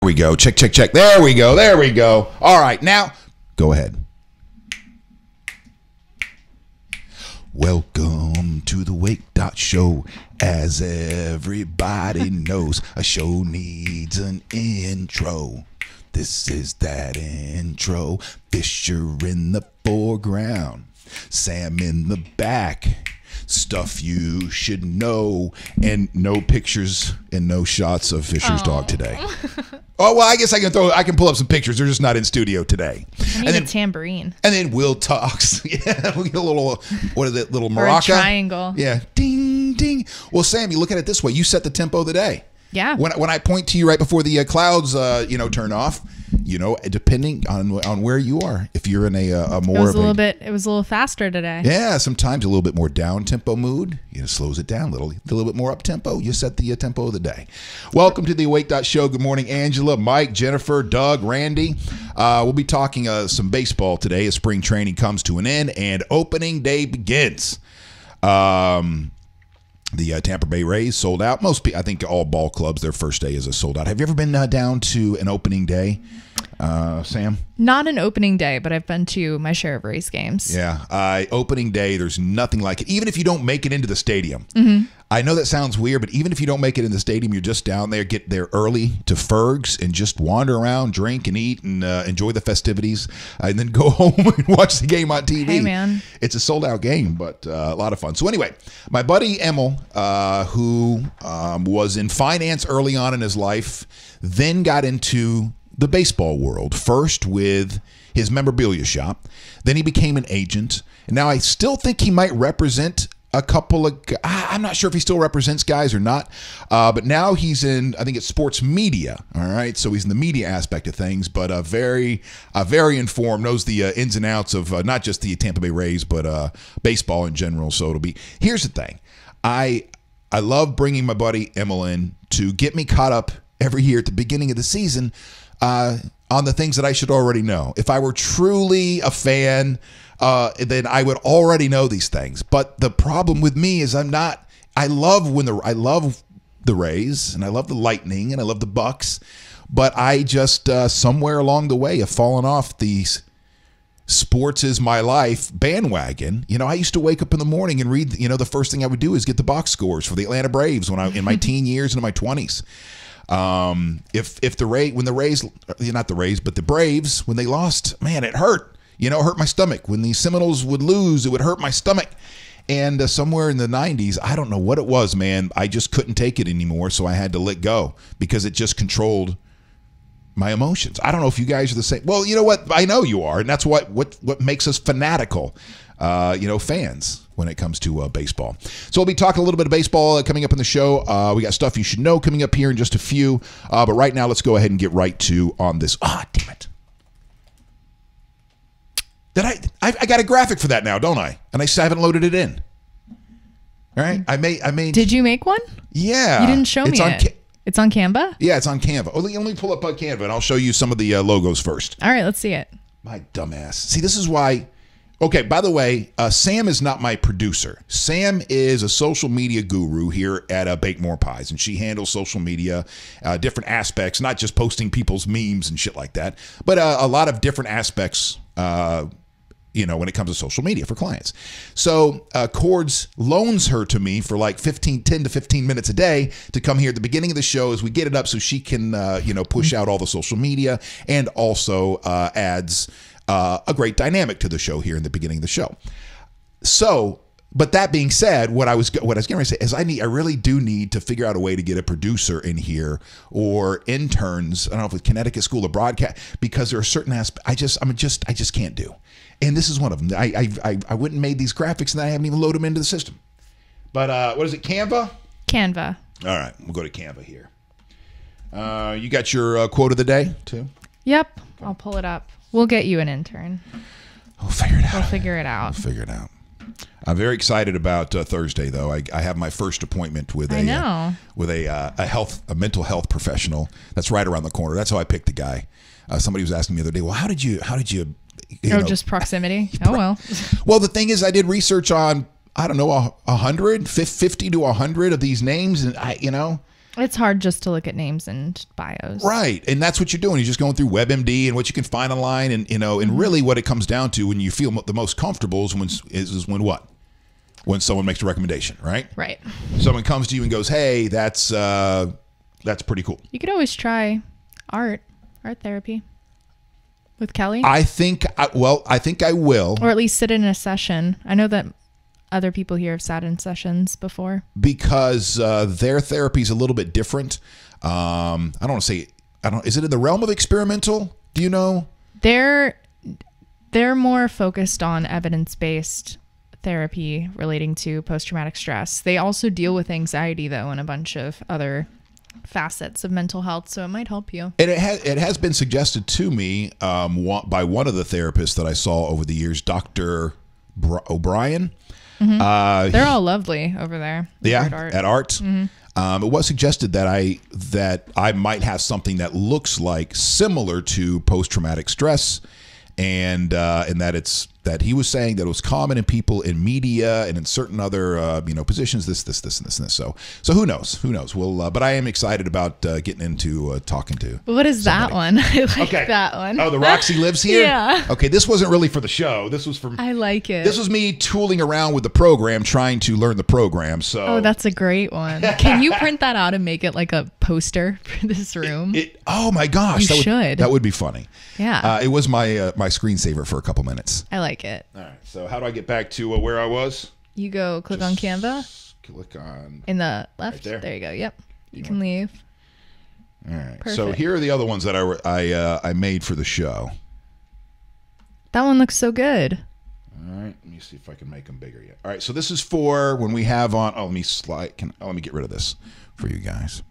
we go. Check, check, check. There we go. There we go. All right, now go ahead. Welcome to the Wake.Show. As everybody knows, a show needs an intro. This is that intro. Fisher in the foreground, Sam in the back. Stuff you should know, and no pictures and no shots of Fisher's dog today. Oh, well, I guess I can pull up some pictures. They're just not in studio today. I need a tambourine. And then Will talks. Yeah, we get a little, what is it, little maraca? Or a triangle. Yeah, ding, ding. Well, Sam, you look at it this way. You set the tempo of the day. Yeah. When I point to you right before the clouds, turn off, depending on where you are, if you're in a more it was a little faster today. Yeah, sometimes a little bit more down tempo mood, slows it down a little bit more up tempo. You set the tempo of the day. Welcome to the Wake.Show. Good morning, Angela, Mike, Jennifer, Doug, Randy. We'll be talking some baseball today as spring training comes to an end and opening day begins. The Tampa Bay Rays sold out. I think all ball clubs, their first day is a sold out. Have you ever been down to an opening day, Sam? Not an opening day, but I've been to my share of Rays games. Yeah. Opening day, there's nothing like it. Even if you don't make it into the stadium. Mm-hmm. I know that sounds weird, but even if you don't make it in the stadium, you're just down there, get there early to Ferg's and just wander around, drink and eat and enjoy the festivities and then go home and watch the game on TV. Hey, man. It's a sold-out game, but a lot of fun. So anyway, my buddy Emil, who was in finance early on in his life, then got into the baseball world, first with his memorabilia shop. Then he became an agent. And now I still think he might represent a couple of, I'm not sure if he still represents guys or not, but now he's in, I think it's sports media, all right? So he's in the media aspect of things, but very informed, knows the ins and outs of not just the Tampa Bay Rays, but baseball in general. So it'll be, here's the thing. I love bringing my buddy Emil in to get me caught up every year at the beginning of the season on the things that I should already know. If I were truly a fan, then I would already know these things. But the problem with me is I love the Rays and I love the Lightning and I love the Bucks, but I just somewhere along the way have fallen off the sports is my life bandwagon. I used to wake up in the morning and read, the first thing I would do is get the box scores for the Atlanta Braves when I in my teen years and in my 20s. If the Rays, but the Braves, when they lost, man, it hurt. It hurt my stomach. When the Seminoles would lose, it would hurt my stomach. And somewhere in the 90s, I don't know what it was, man. I just couldn't take it anymore, so I had to let go because it just controlled my emotions. I don't know if you guys are the same. Well, you know what? I know you are, and that's what makes us fanatical, fans when it comes to baseball. So we'll be talking a little bit of baseball coming up in the show. We got stuff you should know coming up here in just a few. But right now, let's go ahead and get right to on this. Damn it. I got a graphic for that now, don't I? And I still haven't loaded it in. All right, I made. Did you make one? Yeah, you didn't show me it. It's on Canva. Yeah, it's on Canva. Oh, let me pull up Canva and I'll show you some of the logos first. All right, let's see it. My dumbass. See, this is why. Okay, by the way, Sam is not my producer. Sam is a social media guru here at Bake More Pies, and she handles social media, different aspects, not just posting people's memes and shit like that, but a lot of different aspects. When it comes to social media for clients. So Cords loans her to me for like 10 to 15 minutes a day to come here at the beginning of the show as we get it up so she can, push out all the social media and also adds a great dynamic to the show here in the beginning of the show. So, but that being said, what I was going to say is I really do need to figure out a way to get a producer in here or interns. I don't know if it's Connecticut School of Broadcast, because there are certain aspects I just can't do. And this is one of them. I went and made these graphics and I haven't even loaded them into the system. But what is it, Canva? Canva. All right, we'll go to Canva here. You got your quote of the day, too? Yep, I'll pull it up. We'll get you an intern. We'll figure it out. We'll figure it out. We'll figure it out. I'm very excited about Thursday, though. I have my first appointment with a mental health professional. That's right around the corner. That's how I picked the guy. Somebody was asking me the other day, well, how did you just proximity. Oh, well. Well, the thing is, I did research on, I don't know, 150 to 100 of these names. And It's hard just to look at names and bios. Right. And that's what you're doing. You're just going through WebMD and what you can find online. And, and really what it comes down to when you feel the most comfortable is when what? When someone makes a recommendation, right? Right. Someone comes to you and goes, hey, that's pretty cool. You could always try art therapy with Kelly. I think I will. Or at least sit in a session. I know that other people here have sat in sessions before. Because their therapy is a little bit different. I don't want to say, is it in the realm of experimental? Do you know? They're more focused on evidence-based therapy relating to post-traumatic stress. They also deal with anxiety, though, and a bunch of other facets of mental health, so it might help you. And it has been suggested to me by one of the therapists that I saw over the years, Dr. O'Brien. Mm-hmm. They're all lovely over there. Yeah, at Art. Mm-hmm. It was suggested that I might have something that looks like similar to post-traumatic stress, and that he was saying that it was common in people in media and in certain other positions. This, and this. So who knows? We'll. But I am excited about getting into talking to. What is somebody. That one? I like that one. Oh, the Roxy lives here. Yeah. Okay, this wasn't really for the show. This was for. I like it. This was me tooling around with the program, trying to learn the program. So. Oh, that's a great one. Can you print that out and make it like a poster for this room? Oh my gosh, that would be funny. Yeah. It was my screensaver for a couple minutes. I like it. All right. So how do I get back to where I was? You go click on Canva. Click on in the left. Right there. There you go. Yep. You can leave. All right. Perfect. So here are the other ones that I made for the show. That one looks so good. All right. Let me see if I can make them bigger yet. All right. So this is for when we have on. Oh, let me slide. Let me get rid of this for you guys.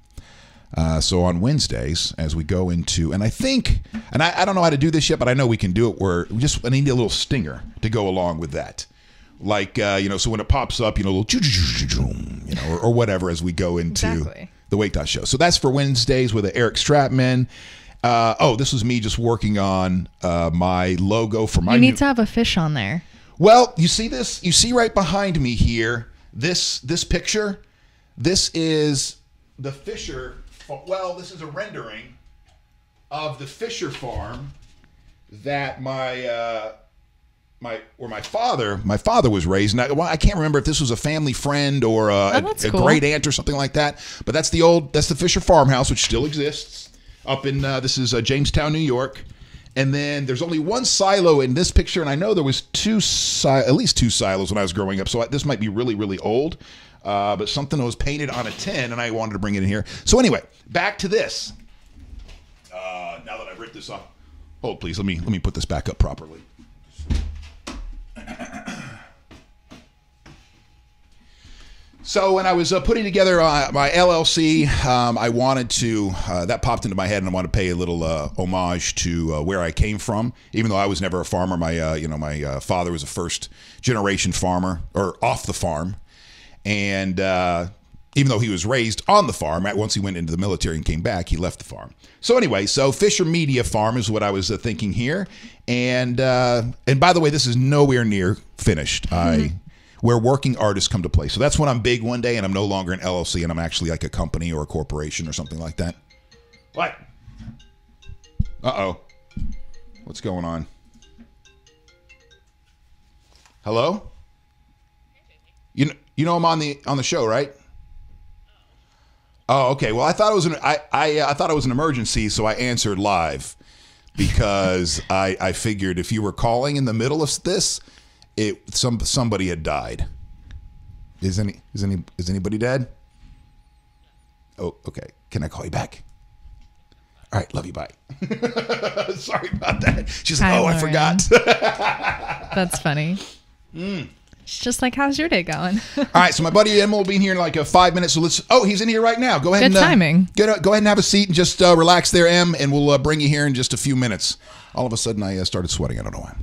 So on Wednesdays, as we go into, and I think, and I don't know how to do this yet, but I know we can do it where I need a little stinger to go along with that. Like, so when it pops up, a little, or whatever as we go into the Wake.Show. So that's for Wednesdays with Eric Stratman. This was me just working on my logo for my. You need to have a fish on there. Well, you see this? You see right behind me here, this picture? This is the Fisher. Well, this is a rendering of the Fisher farm that my father was raised. And I can't remember if this was a family friend or a great aunt or something like that. But that's the Fisher farmhouse, which still exists up in this is Jamestown, New York. And then there's only one silo in this picture, and I know there was at least two silos when I was growing up. So this might be really, really old. But something that was painted on a tin, and I wanted to bring it in here. So anyway, back to this. Now that I've ripped this off, hold please. Let me put this back up properly. So when I was putting together my LLC, I wanted to that popped into my head, and I wanted to pay a little homage to where I came from. Even though I was never a farmer, my father was a first generation farmer or off the farm. And even though he was raised on the farm, once he went into the military and came back, he left the farm. So anyway, Fisher Media Farm is what I was thinking here. And by the way, this is nowhere near finished. Where working artists come to play. So that's when I'm big one day and I'm no longer an LLC and I'm actually like a company or a corporation or something like that. What? Uh-oh. What's going on? Hello? You know I'm on the show, right? Oh, okay. Well, I thought it was I thought it was an emergency, so I answered live because I figured if you were calling in the middle of this, somebody had died. Is anybody dead? Oh, okay. Can I call you back? All right, love you. Bye. Sorry about that. She's like, I forgot. That's funny. It's just like, how's your day going? All right, so my buddy Emma will be in here in like 5 minutes. So he's in here right now. Go ahead. Good timing. Go ahead and have a seat and just relax there, Em, and we'll bring you here in just a few minutes. All of a sudden, I started sweating. I don't know why.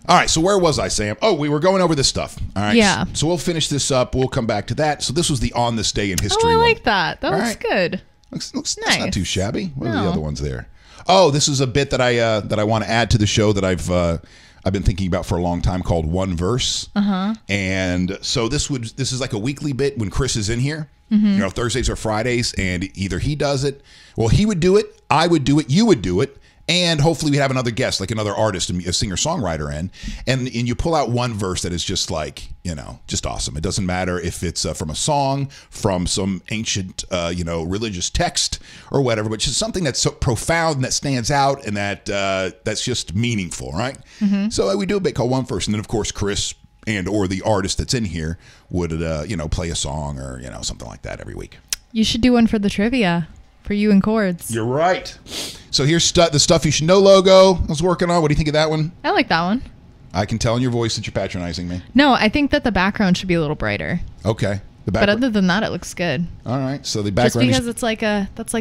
All right, so where was I, Sam? Oh, we were going over this stuff. All right. Yeah. So we'll finish this up. We'll come back to that. So this was the On This Day in History. Oh, I like that. That looks good. Looks nice. That's not too shabby. What are the other ones there? Oh, this is a bit that I want to add to the show that I've been thinking about for a long time called One Verse. And so this is like a weekly bit when Chris is in here. You know, Thursdays or Fridays, and either he does it, well, he would do it, I would do it, you would do it, and hopefully we'd have another guest, like another artist, a singer-songwriter and you pull out one verse that is just like, you know, just awesome. It doesn't matter if it's from a song, from some ancient, you know, religious text or whatever, but just something that's so profound and that stands out and that that's just meaningful, right? So we do a bit called One Verse, and then of course Chris and or the artist that's in here would, you know, play a song or, you know, something like that every week. You should do one for the trivia for you and Chords. You're right. So here's the Stuff You Should Know logo I was working on. What do you think of that one? I like that one. I can tell in your voice that you're patronizing me. No, I think that the background should be a little brighter. Okay. But other than that, it looks good. All right. So the background just because it's like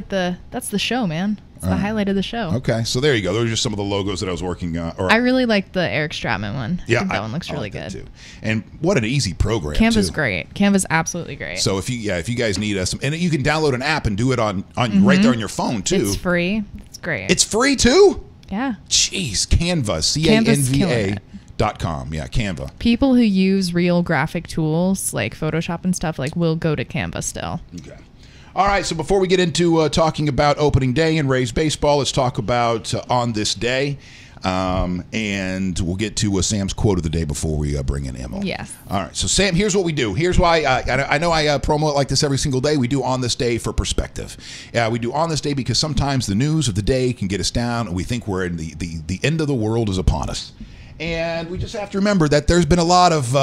that's the show, man. It's the highlight of the show. Okay. So there you go. Those are just some of the logos that I was working on. I really like the Eric Stratman one. Yeah. I think that one looks really like good. Too. And what an easy program. Canva's too. great. Canva's absolutely great. So if you guys need some, and you can download an app and do it on right there on your phone too. It's free. It's great. It's free too? Yeah. Jeez. Canva. CANVA.com. Yeah, Canva. People who use real graphic tools like Photoshop and stuff will go to Canva still. Okay. All right, so before we get into talking about opening day and Rays baseball, let's talk about on this day. And we'll get to Sam's quote of the day before we bring in Emil. Yes. All right, so Sam, here's what we do. Here's why I know I promo it like this every single day. We do On This Day for perspective. We do On This Day because sometimes the news of the day can get us down, and we think we're in the end of the world is upon us. And we just have to remember that there's been a lot of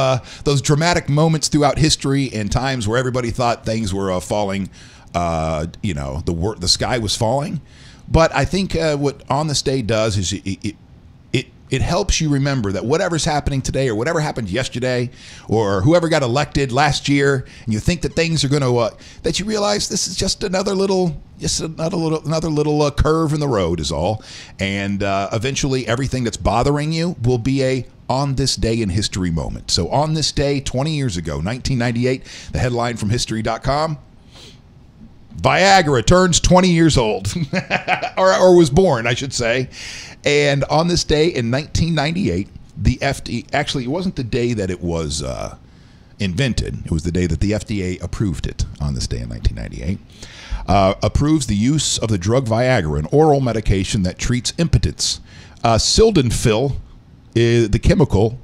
those dramatic moments throughout history and times where everybody thought things were falling. You know, the sky was falling. But I think what On This Day does is it helps you remember that whatever's happening today or whatever happened yesterday or whoever got elected last year, and you think that things are going to that you realize this is just another little curve in the road is all, and eventually everything that's bothering you will be a on this day in history moment. So on this day 20 years ago, 1998, the headline from history.com, Viagra turns 20 years old, or was born, I should say. And on this day in 1998, the FDA, actually, it wasn't the day that it was invented. It was the day that the FDA approved it on this day in 1998. Approves the use of the drug Viagra, an oral medication that treats impotence. Sildenafil, the chemical,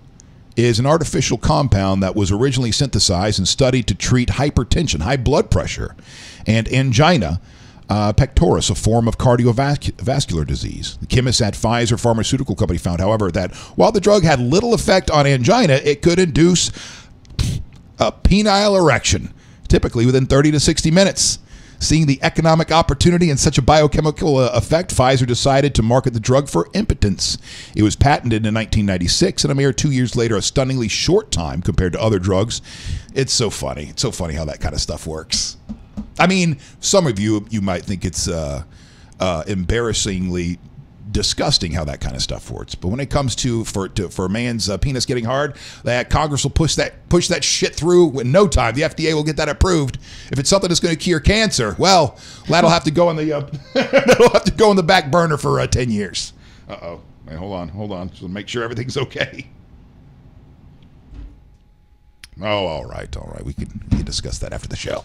is an artificial compound that was originally synthesized and studied to treat hypertension, high blood pressure, and angina pectoris, a form of cardiovascular disease. The chemists at Pfizer Pharmaceutical Company found, however, that while the drug had little effect on angina, it could induce a penile erection, typically within 30 to 60 minutes. Seeing the economic opportunity in such a biochemical effect, Pfizer decided to market the drug for impotence. It was patented in 1996, and a mere 2 years later, a stunningly short time compared to other drugs. It's so funny. It's so funny how that kind of stuff works. I mean, some of you might think it's embarrassingly disgusting how that kind of stuff works. But when it comes for a man's penis getting hard, that Congress will push that shit through in no time. The FDA will get that approved. If it's something that's going to cure cancer, well, that'll have to go in the back burner for 10 years. Uh-oh. Hey, hold on. So make sure everything's okay. Oh, all right. We can discuss that after the show.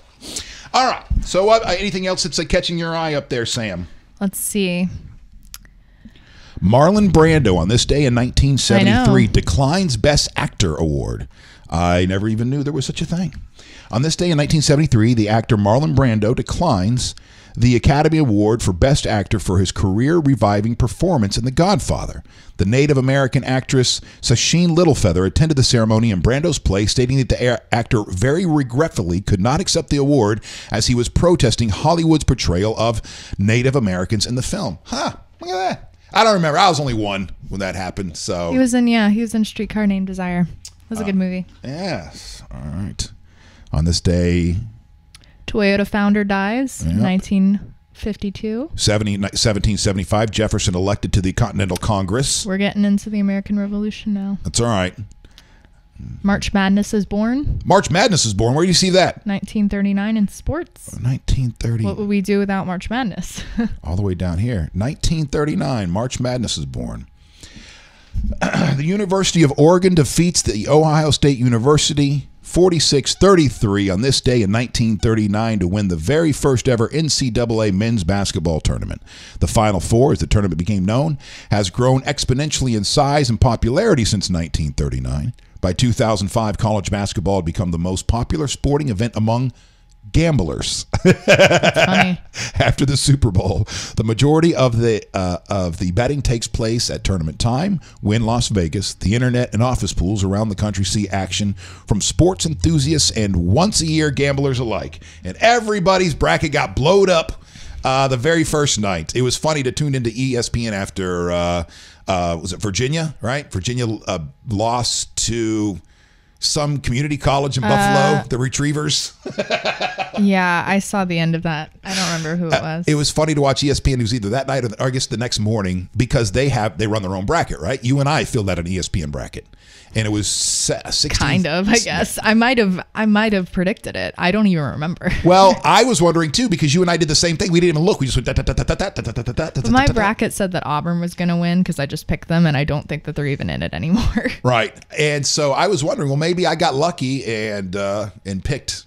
All right. So anything else that's catching your eye up there, Sam? Let's see. Marlon Brando on this day in 1973 declines Best Actor Award. I never even knew there was such a thing. On this day in 1973, the actor Marlon Brando declines the Academy Award for Best Actor for his career-reviving performance in The Godfather. The Native American actress Sacheen Littlefeather attended the ceremony in Brando's place, stating that the actor very regretfully could not accept the award as he was protesting Hollywood's portrayal of Native Americans in the film. Huh, look at that. I don't remember. I was only one when that happened. So he was in Streetcar Named Desire. It was a good movie. Yes. All right. On this day, Toyota founder dies, 1952. 1775, Jefferson elected to the Continental Congress. We're getting into the American Revolution now. That's all right. March Madness is born. March Madness is born. Where do you see that? 1939 in sports. 1930. What would we do without March Madness? All the way down here. 1939, March Madness is born. The University of Oregon defeats the Ohio State University 46-33 on this day in 1939 to win the very first ever NCAA men's basketball tournament. The Final Four, as the tournament became known, has grown exponentially in size and popularity since 1939. By 2005, college basketball had become the most popular sporting event among gamblers. That's funny. After the Super Bowl, the majority of the betting takes place at tournament time. When Las Vegas, the internet and office pools around the country see action from sports enthusiasts and once-a-year gamblers alike. And everybody's bracket got blowed up the very first night. It was funny to tune into ESPN after, was it Virginia, right? Virginia lost to some community college in Buffalo, the Retrievers. Yeah, I saw the end of that. I don't remember who it was. It was funny to watch ESPN News either that night or I guess the next morning, because they run their own bracket, right? You and I filled out an ESPN bracket, and it was 16. Kind of, I guess. I might have predicted it. I don't even remember. Well, I was wondering too, because you and I did the same thing. We didn't even look. We just went But my bracket said that Auburn was going to win because I just picked them, and I don't think that they're even in it anymore. Right. And so I was wondering, well, maybe I got lucky and picked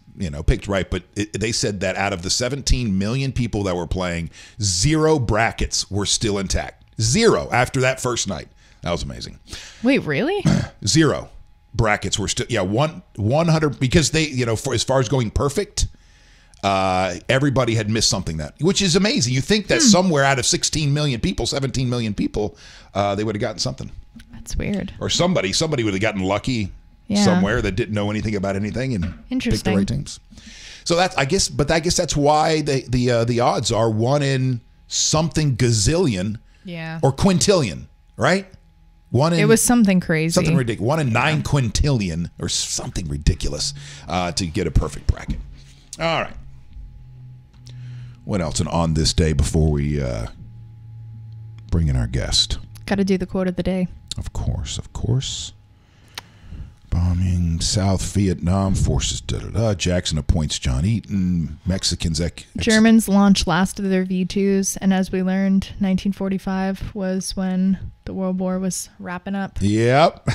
right. But they said that out of the 17 million people that were playing, 0 brackets were still intact. 0 after that first night. That was amazing. Wait, really? 0 brackets were still, 100, because they, for as far as going perfect, everybody had missed something which is amazing. You think that somewhere out of 16 million people, 17 million people, they would have gotten something. That's weird. Or somebody would have gotten lucky somewhere that didn't know anything about anything and picked the right teams. So that's, I guess that's why the odds are 1 in something gazillion, or quintillion, right? It was something crazy, something ridiculous. 1 in 9 quintillion, or something ridiculous, to get a perfect bracket. All right. What else? And on this day, before we bring in our guest, got to do the quote of the day. Of course. Bombing South Vietnam forces. Jackson appoints John Eaton. Mexicans. Germans launched last of their V2s, and as we learned, 1945 was when the World War was wrapping up. Yep.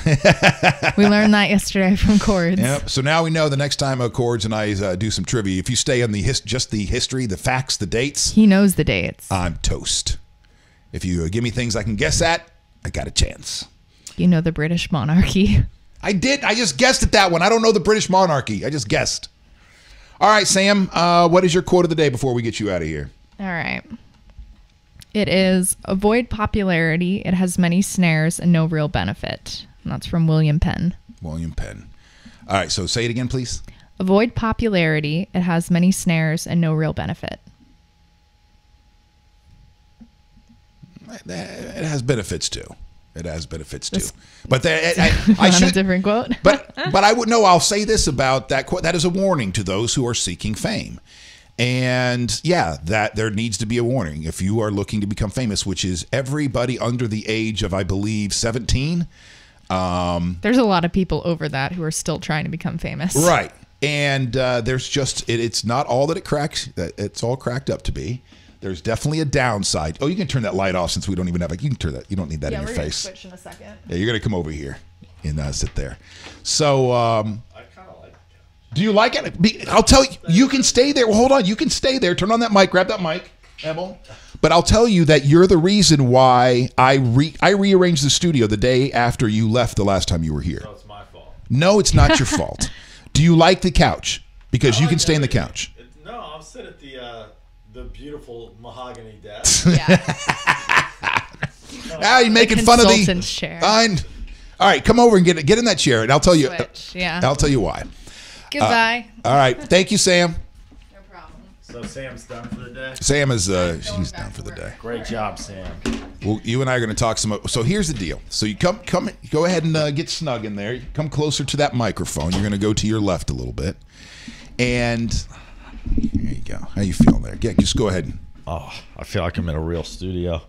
We learned that yesterday from Cords. Yep. So now we know the next time Cords and I do some trivia, if you stay on just the history, the facts, the dates. He knows the dates. I'm toast. If you give me things I can guess at, I got a chance. You know the British monarchy. I did. I just guessed at that one. I don't know the British monarchy. I just guessed. All right, Sam, what is your quote of the day before we get you out of here? All right. It is, avoid popularity. It has many snares and no real benefit. And that's from William Penn. William Penn. All right, so say it again, please. Avoid popularity. It has many snares and no real benefit. It has benefits too. But I should a different quote. but I would know. I'll say this about that quote. That is a warning to those who are seeking fame, and that there needs to be a warning if you are looking to become famous, which is everybody under the age of, I believe, 17. There's a lot of people over that who are still trying to become famous, right? And there's just it's not all that it's all cracked up to be. There's definitely a downside. Oh, you can turn that light off since we don't even have you can turn that. You don't need that in your face. Switch in a second. Yeah, you're gonna come over here and sit there. So, I kind of like it. Do you like it? I'll tell you. You can stay there. Well, hold on. You can stay there. Turn on that mic. Grab that mic, Emil. But I'll tell you that you're the reason why I rearranged the studio the day after you left the last time you were here. So it's my fault. No, it's not your fault. Do you like the couch? Because you can stay in the couch. No, I'm sitting at the beautiful mahogany desk. Now you're making fun of the chair. Fine. All right, come over and get in that chair, and I'll tell you. I'll tell you why. Goodbye. All right, thank you, Sam. No problem. So Sam's done for the day. Sam is she's done for the day. Great job, Sam. Well, you and I are going to talk some. So here's the deal. So you come, go ahead and get snug in there. Come closer to that microphone. You're going to go to your left a little bit, and there you go. How you feeling there? Yeah, just go ahead. Oh, I feel like I'm in a real studio.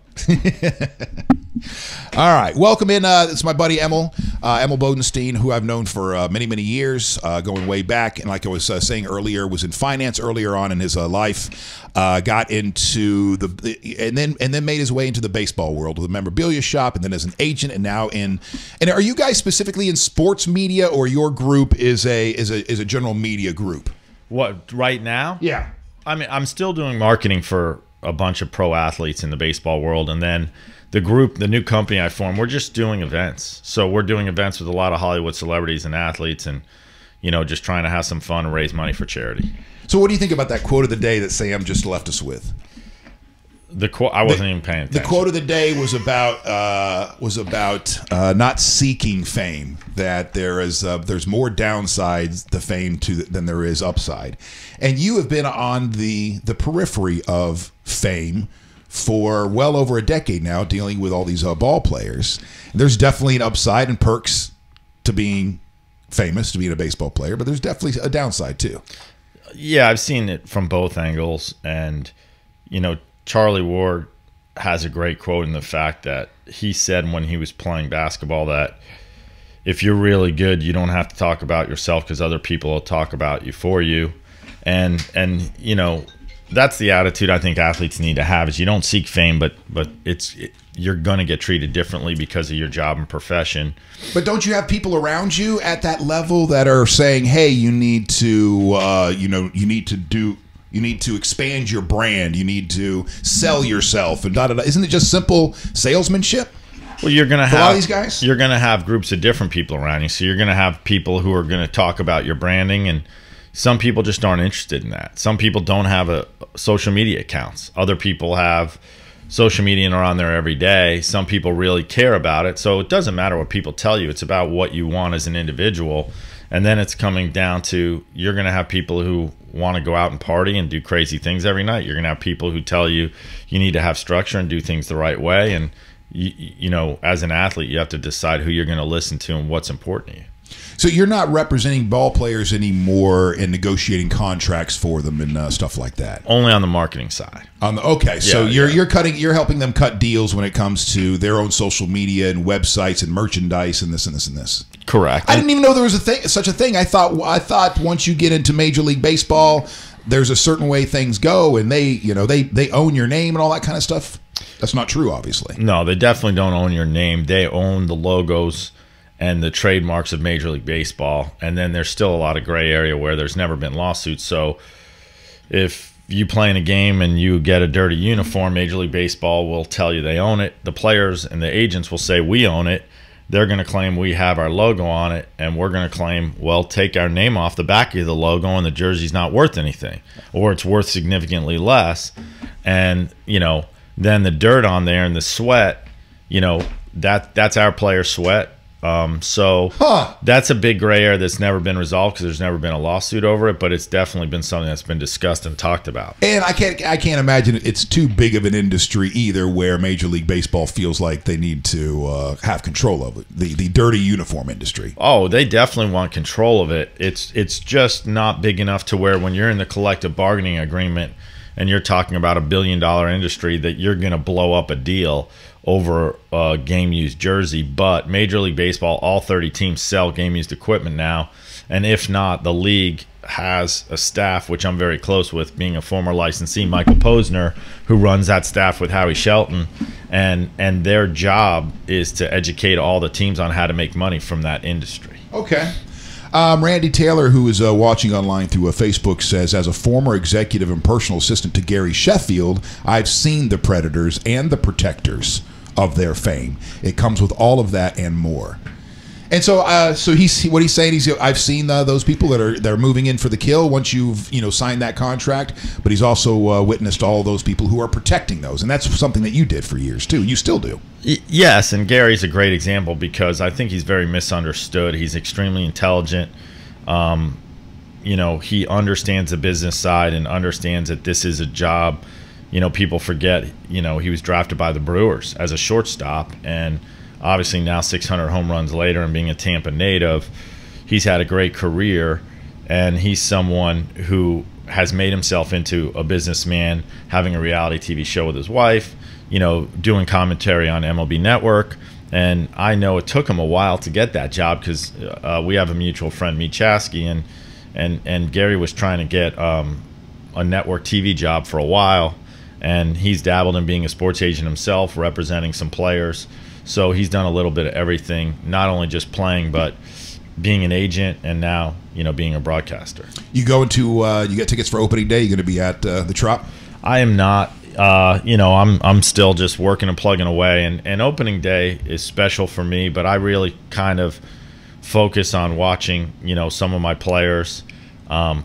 All right, welcome in. It's my buddy Emil Bodenstein, who I've known for many, many years, going way back. And like I was saying earlier, was in finance earlier on in his life. Got into and then made his way into the baseball world with a memorabilia shop, and then as an agent, and now in. And are you guys specifically in sports media, or your group is a general media group? What, right now? Yeah. I mean, I'm still doing marketing for a bunch of pro athletes in the baseball world, and then the group, the new company I formed, we're just doing events. So we're doing events with a lot of Hollywood celebrities and athletes, and just trying to have some fun and raise money for charity. So what do you think about that quote of the day that Sam just left us with? The quote, I wasn't even paying attention. The quote of the day was about not seeking fame. That there's more downsides to fame than there is upside, and you have been on the periphery of fame for well over a decade now, dealing with all these ball players. There's definitely an upside and perks to being famous, to being a baseball player, but there's definitely a downside too. Yeah, I've seen it from both angles, and Charlie Ward has a great quote in the fact that he said when he was playing basketball that if you're really good, you don't have to talk about yourself because other people will talk about you for you. And that's the attitude I think athletes need to have, is you don't seek fame, but you're going to get treated differently because of your job and profession. But don't you have people around you at that level that are saying, hey, you need to you need to expand your brand. You need to sell yourself, and da da da. Isn't it just simple salesmanship? Well, you're going to have a lot of these guys. You're going to have groups of different people around you. So you're going to have people who are going to talk about your branding, and some people just aren't interested in that. Some people don't have social media accounts. Other people have social media and are on there every day. Some people really care about it. So it doesn't matter what people tell you. It's about what you want as an individual. And then it's coming down to, you're going to have people who want to go out and party and do crazy things every night. You're going to have people who tell you you need to have structure and do things the right way. And, as an athlete, you have to decide who you're going to listen to and what's important to you. So you're not representing ball players anymore and negotiating contracts for them and stuff like that. Only on the marketing side. So you're helping them cut deals when it comes to their own social media and websites and merchandise and this and this and this. Correct. I didn't even know there was such a thing. I thought once you get into Major League Baseball, there's a certain way things go, and they own your name and all that kind of stuff. That's not true, obviously. No, they definitely don't own your name. They own the logos and the trademarks of Major League Baseball. And then there's still a lot of gray area where there's never been lawsuits. So if you play in a game and you get a dirty uniform, Major League Baseball will tell you they own it. The players and the agents will say we own it. They're going to claim we have our logo on it, and we're going to claim, well, take our name off the back of the logo and the jersey's not worth anything, or it's worth significantly less. And, then the dirt on there and the sweat, that's our player's sweat. So that's a big gray area that's never been resolved because there's never been a lawsuit over it, but it's definitely been something that's been discussed and talked about. And I can't imagine it's too big of an industry either, where Major League Baseball feels like they need to have control of it. The dirty uniform industry. Oh, they definitely want control of it. It's just not big enough to where when you're in the collective bargaining agreement and you're talking about $1 billion industry that you're going to blow up a deal over a game-used jersey. But Major League Baseball, all 30 teams sell game-used equipment now. And if not, the league has a staff, which I'm very close with, being a former licensee, Michael Posner, who runs that staff with Howie Shelton. And their job is to educate all the teams on how to make money from that industry. Okay. Randy Taylor, who is watching online through Facebook, says, as a former executive and personal assistant to Gary Sheffield, I've seen the predators and the protectors of their fame. It comes with all of that and more. And so, what he's saying is, I've seen those people that are moving in for the kill once you've signed that contract. But he's also witnessed all those people who are protecting those, and that's something that you did for years too. You still do. Yes, and Gary's a great example because I think he's very misunderstood. He's extremely intelligent. He understands the business side and understands that this is a job. People forget. He was drafted by the Brewers as a shortstop, and obviously now 600 home runs later and being a Tampa native, he's had a great career, and he's someone who has made himself into a businessman, having a reality TV show with his wife, doing commentary on MLB Network. And I know it took him a while to get that job because we have a mutual friend, Meet Chasky, and Gary was trying to get a network TV job for a while, and he's dabbled in being a sports agent himself, representing some players. So he's done a little bit of everything, not only just playing, but being an agent and now, being a broadcaster. You go into you get tickets for opening day? You're going to be at the Trop? I am not. I'm still just working and plugging away, and opening day is special for me, but I really kind of focus on watching, some of my players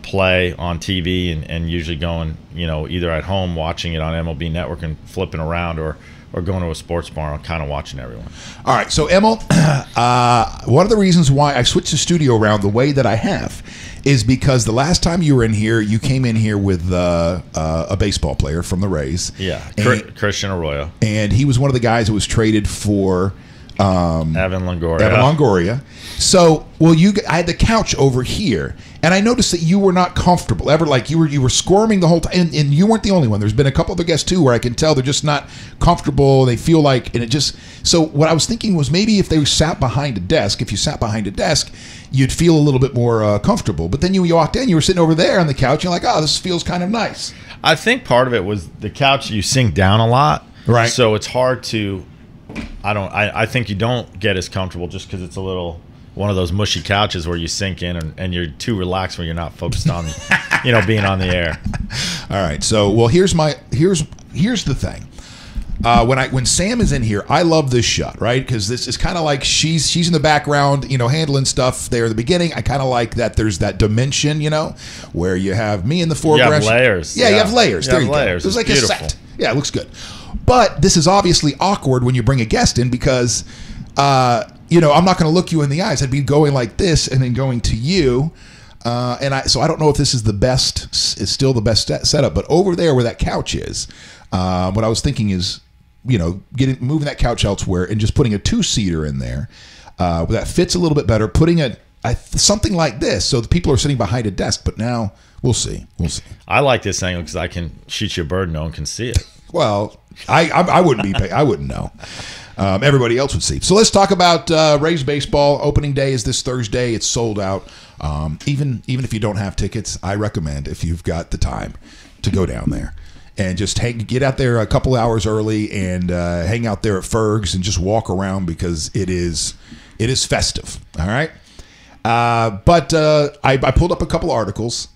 play on TV and usually going, either at home watching it on MLB Network and flipping around or going to a sports bar and kind of watching everyone. All right, so Emil, one of the reasons why I switched the studio around the way that I have is because the last time you were in here, you came in here with a baseball player from the Rays. Yeah, Christian Arroyo. And he was one of the guys who was traded for Evan Longoria. Evan Longoria. So, I had the couch over here, and I noticed that you were not comfortable ever. Like you were squirming the whole time, and you weren't the only one. There's been a couple other guests too, where I can tell they're just not comfortable. They feel like, and it just. So what I was thinking was maybe if they sat behind a desk, you'd feel a little bit more comfortable. But then you walked in, you were sitting over there on the couch. You're like, oh, this feels kind of nice. I think part of it was the couch. You sink down a lot, right? So it's hard to. I think you don't get as comfortable just because it's a little one of those mushy couches where you sink in and you're too relaxed when you're not focused on being on the air. All right, so here's the thing. When Sam is in here, I love this shot, right? Because this is kind of like she's in the background, handling stuff there in the beginning. I kind of like that. There's that dimension, where you have me in the foreground. You have layers. Yeah, you have layers. There you go. Layers. It's like beautiful. a set. Yeah, it looks good. But this is obviously awkward when you bring a guest in because, I'm not going to look you in the eyes. I'd be going like this and then going to you. So I don't know if this is still the best setup. But over there where that couch is, what I was thinking is, moving that couch elsewhere and just putting a two-seater in there that fits a little bit better. Putting something like this so the people are sitting behind a desk. But now we'll see. I like this angle because I can shoot you a bird and no one can see it. Well, I wouldn't be. I wouldn't know. Everybody else would see. So let's talk about Rays baseball. Opening day is this Thursday. It's sold out. Even if you don't have tickets, I recommend if you've got the time to go down there and just get out there a couple hours early and hang out there at Ferg's and just walk around because it is festive. All right. But I pulled up a couple articles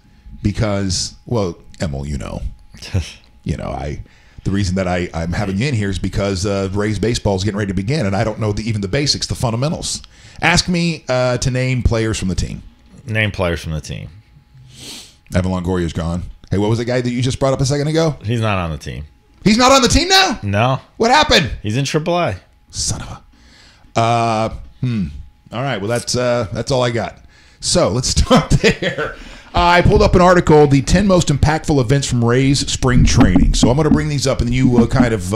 because, well, Emil, the reason that I'm having you in here is because Rays baseball is getting ready to begin, and I don't know even the basics, the fundamentals. Ask me to name players from the team. Name players from the team. Evan Longoria's gone. Hey, what was the guy that you just brought up a second ago? He's not on the team. He's not on the team now? No. What happened? He's in AAA. Son of a. All right. Well, that's all I got. So let's start there. I pulled up an article, the 10 most impactful events from Rays spring training. So I'm going to bring these up, and then you kind of,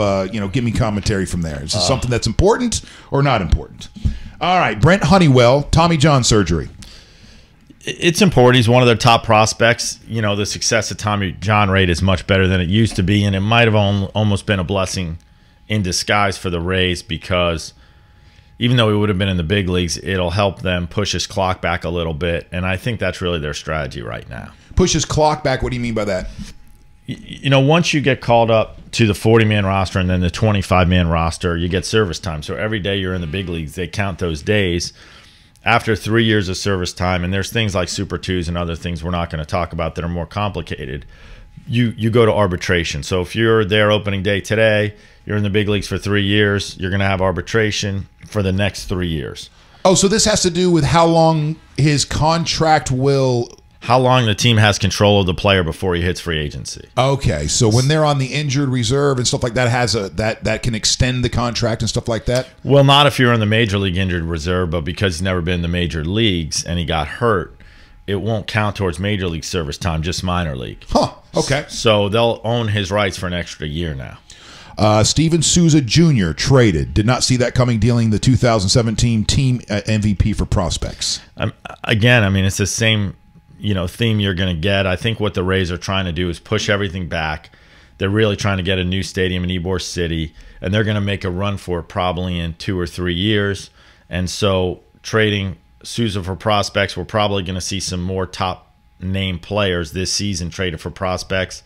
give me commentary from there. Is this something that's important or not important? All right, Brent Honeywell, Tommy John surgery. It's important. He's one of their top prospects. The success of Tommy John rate is much better than it used to be, and it might have almost been a blessing in disguise for the Rays because even though he would have been in the big leagues, it'll help them push his clock back a little bit, and I think that's really their strategy right now. Push his clock back? What do you mean by that? Once you get called up to the 40-man roster and then the 25-man roster, you get service time. So every day you're in the big leagues, they count those days. After 3 years of service time, and there's things like Super 2s and other things we're not going to talk about that are more complicated, you go to arbitration. So if you're there opening day today, you're in the big leagues for 3 years, you're going to have arbitration for the next 3 years. Oh, so this has to do with how long his contract will... How long the team has control of the player before he hits free agency. Okay, so when they're on the injured reserve and stuff like that, that can extend the contract and stuff like that? Well, not if you're on the major league injured reserve, but because he's never been in the major leagues and he got hurt, it won't count towards major league service time, just minor league. Huh, okay. So they'll own his rights for an extra year now. Steven Souza Jr. traded. Did not see that coming, dealing the 2017 team MVP for prospects. Again, it's the same theme you're going to get. I think what the Rays are trying to do is push everything back. They're really trying to get a new stadium in Ybor City, and they're going to make a run for it probably in 2 or 3 years. And so trading Souza for prospects, we're probably going to see some more top name players this season traded for prospects.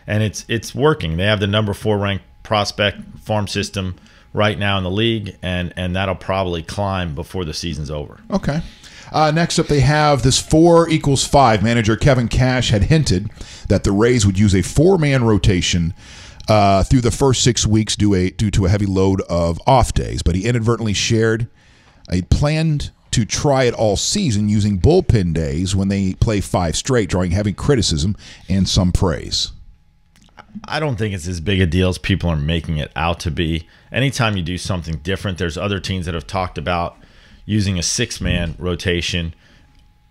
And it's working. They have the number 4 ranked prospect farm system right now in the league, and that'll probably climb before the season's over. Okay. Next up, they have this 4 = 5. Manager Kevin Cash had hinted that the Rays would use a 4-man rotation through the first 6 weeks due to a heavy load of off days, but he inadvertently shared a plan to try it all season using bullpen days when they play 5 straight, drawing heavy criticism and some praise. I don't think it's as big a deal as people are making it out to be. Anytime you do something different, there's other teams that have talked about using a 6-man rotation.